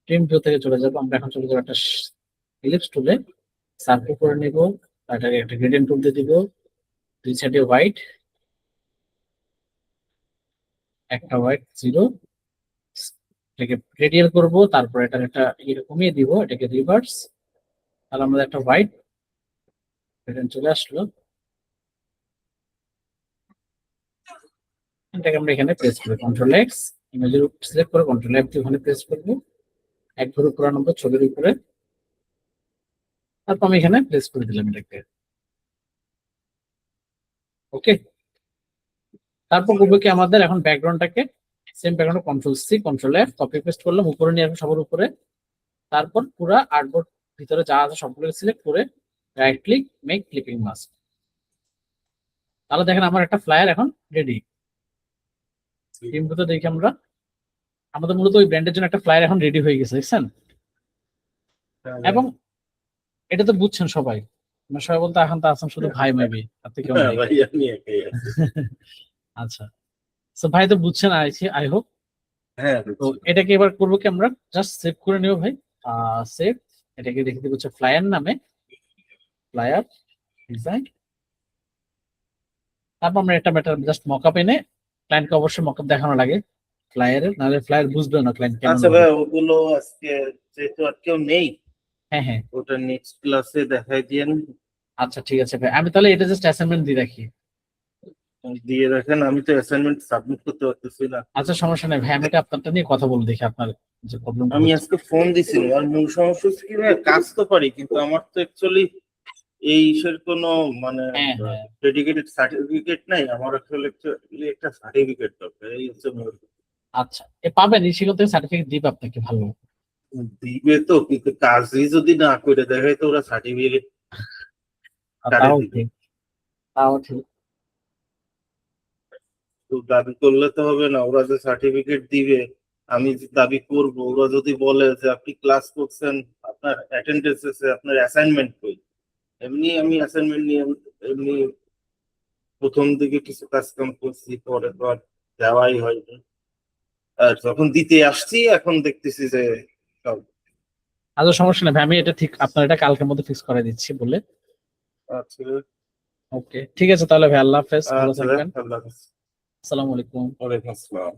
ট্রিম ভিউ থেকে চলে যাবো। আমরা এখন চলে যাবো একটা ইলিপস টুলে, সার্কেল করে নিব, তারটাকে একটা গ্রেডিয়েন্ট টুল দিয়ে দিব, দুই সাইডে হোয়াইট, একটা হোয়াইট জিরো, এটাকে রেডিয়াল করব, তারপর এটা একটা এটা কমিয়ে দিব, এটাকে রিভার্স, তাহলে আমাদের একটা হোয়াইট গ্রেডিয়েন্ট চলে আসলো। এটাকে আমরা এখানে প্রেস করি কন্ট্রোল এক্স, ইমেজের সিলেক্ট করে কন্ট্রোল এফ দিয়ে ওখানে প্রেস করবো, এক ঘর উপরে আনবো ছবির উপরে, তারপর আমি এখানে প্রেস করে দিলাম এটাকে। ওকে, তারপর করবো কি, আমাদের এখন ব্যাকগ্রাউন্ডটাকে same background control C control F copy paste করলাম, উপরে নিয়ে আসবো সবার উপরে। তারপর পুরো আর্টবোর্ড ভিতরে যা আছে সবগুলো সিলেক্ট করে right click make clipping mask. তাহলে দেখেন আমার একটা ফ্লায়ার এখন রেডি। টিমগুলো দেখি আমরা, আমাদের মূলত ওই ব্র্যান্ডের জন্য একটা ফ্লায়ার এখন রেডি হয়ে গেছে, দেখছেন? এবং এটা তো বুঝছেন সবাই, মানে সবাই বলতে এখন তো আছেন শুধু ভাই মেবি, আর তো কেউ হ্যাঁ নাই। ভাই, আমি একাই আছি। আচ্ছা, তো ভাই তো বুঝছেন আই হোপ। হ্যাঁ তো বুঝছি। এটাকে এবার করবো কি, আমরা জাস্ট সেভ করে নিব ভাই, সেভ, এটাকে দেখে দিব হচ্ছে ফ্লায়ার নামে, ফ্লায়ার ডিজাইন, তারপর আমরা একটা ম্যাটার জাস্ট মকআপ এনে ক্লায়েন্টকে অবশ্যই মকআপ দেখানো লাগে ফ্লায়ারের, নাহলে ফ্লায়ার বুঝবে না ক্লায়েন্ট কেমন আচ্ছা হবে। ভাই, ওগুলো আজকে যেহেতু আর কেউ নেই, হ্যাঁ হ্যাঁ ওটা নেক্সট ক্লাসে দেখাই দিয়েন, আচ্ছা ঠিক আছে ভাই, আমি তাহলে এটা জাস্ট অ্যাসাইনমেন্ট দিয়ে রাখি। দিয়ে রাখেন। আমি তো অ্যাসাইনমেন্ট সাবমিট করতে পারতেছি না। আচ্ছা সমস্যা নেই ভাই, আমি এটা আপনারটা নিয়ে কথা বলে দেখি আপনার যে প্রবলেমটা আমি হচ্ছে। আজকে ফোন দিছিলাম, আর মূল সমস্যা হচ্ছে কি ভাই, কাজ তো পারি কিন্তু আমার তো অ্যাকচুয়ালি এই ইসের কোনো মানে হ্যাঁ হ্যাঁ ডেডিকেটেড সার্টিফিকেট নাই। আমার আসলে actually একটা সার্টিফিকেট দরকার, এই হচ্ছে মূল। আচ্ছা পাবেন, ইসিও থেকে সার্টিফিকেট দিবে আপনাকে ভালো। দিবে তো, কিন্তু কাজই যদি না করে দেখায় তো ওরা সার্টিফিকেট তাও ঠিক, তাও ঠিক। তো দাবি করলে তো হবে না। ওরা যে সার্টিফিকেট দিবে, আমি যে দাবি করব, ওরা যদি বলে যে আপনি ক্লাস করছেন, আপনার অ্যাটেন্ডেন্স আছে, আপনার অ্যাসাইনমেন্ট কই, এমনি আমি অ্যাসাইনমেন্ট নিয়ে এমনি প্রথম দিকে কিছু কাজ কাম করছি, পরে তো আর দেওয়াই হয়নি। আর যখন দিতে আসছি এখন দেখতেছি যে সব। আচ্ছা সমস্যা নেই ভাই, আমি এটা ঠিক আপনার এটা কালকের মধ্যে ফিক্স করে দিচ্ছি বলে। আচ্ছা ওকে ঠিক আছে তাহলে ভাই, আল্লাহ হাফেজ, ভালো আচ্ছা, থাকবেন। আল্লাহ হাফেজ। আসসালামু আলাইকুম। ওয়ালাইকুম আসসালাম।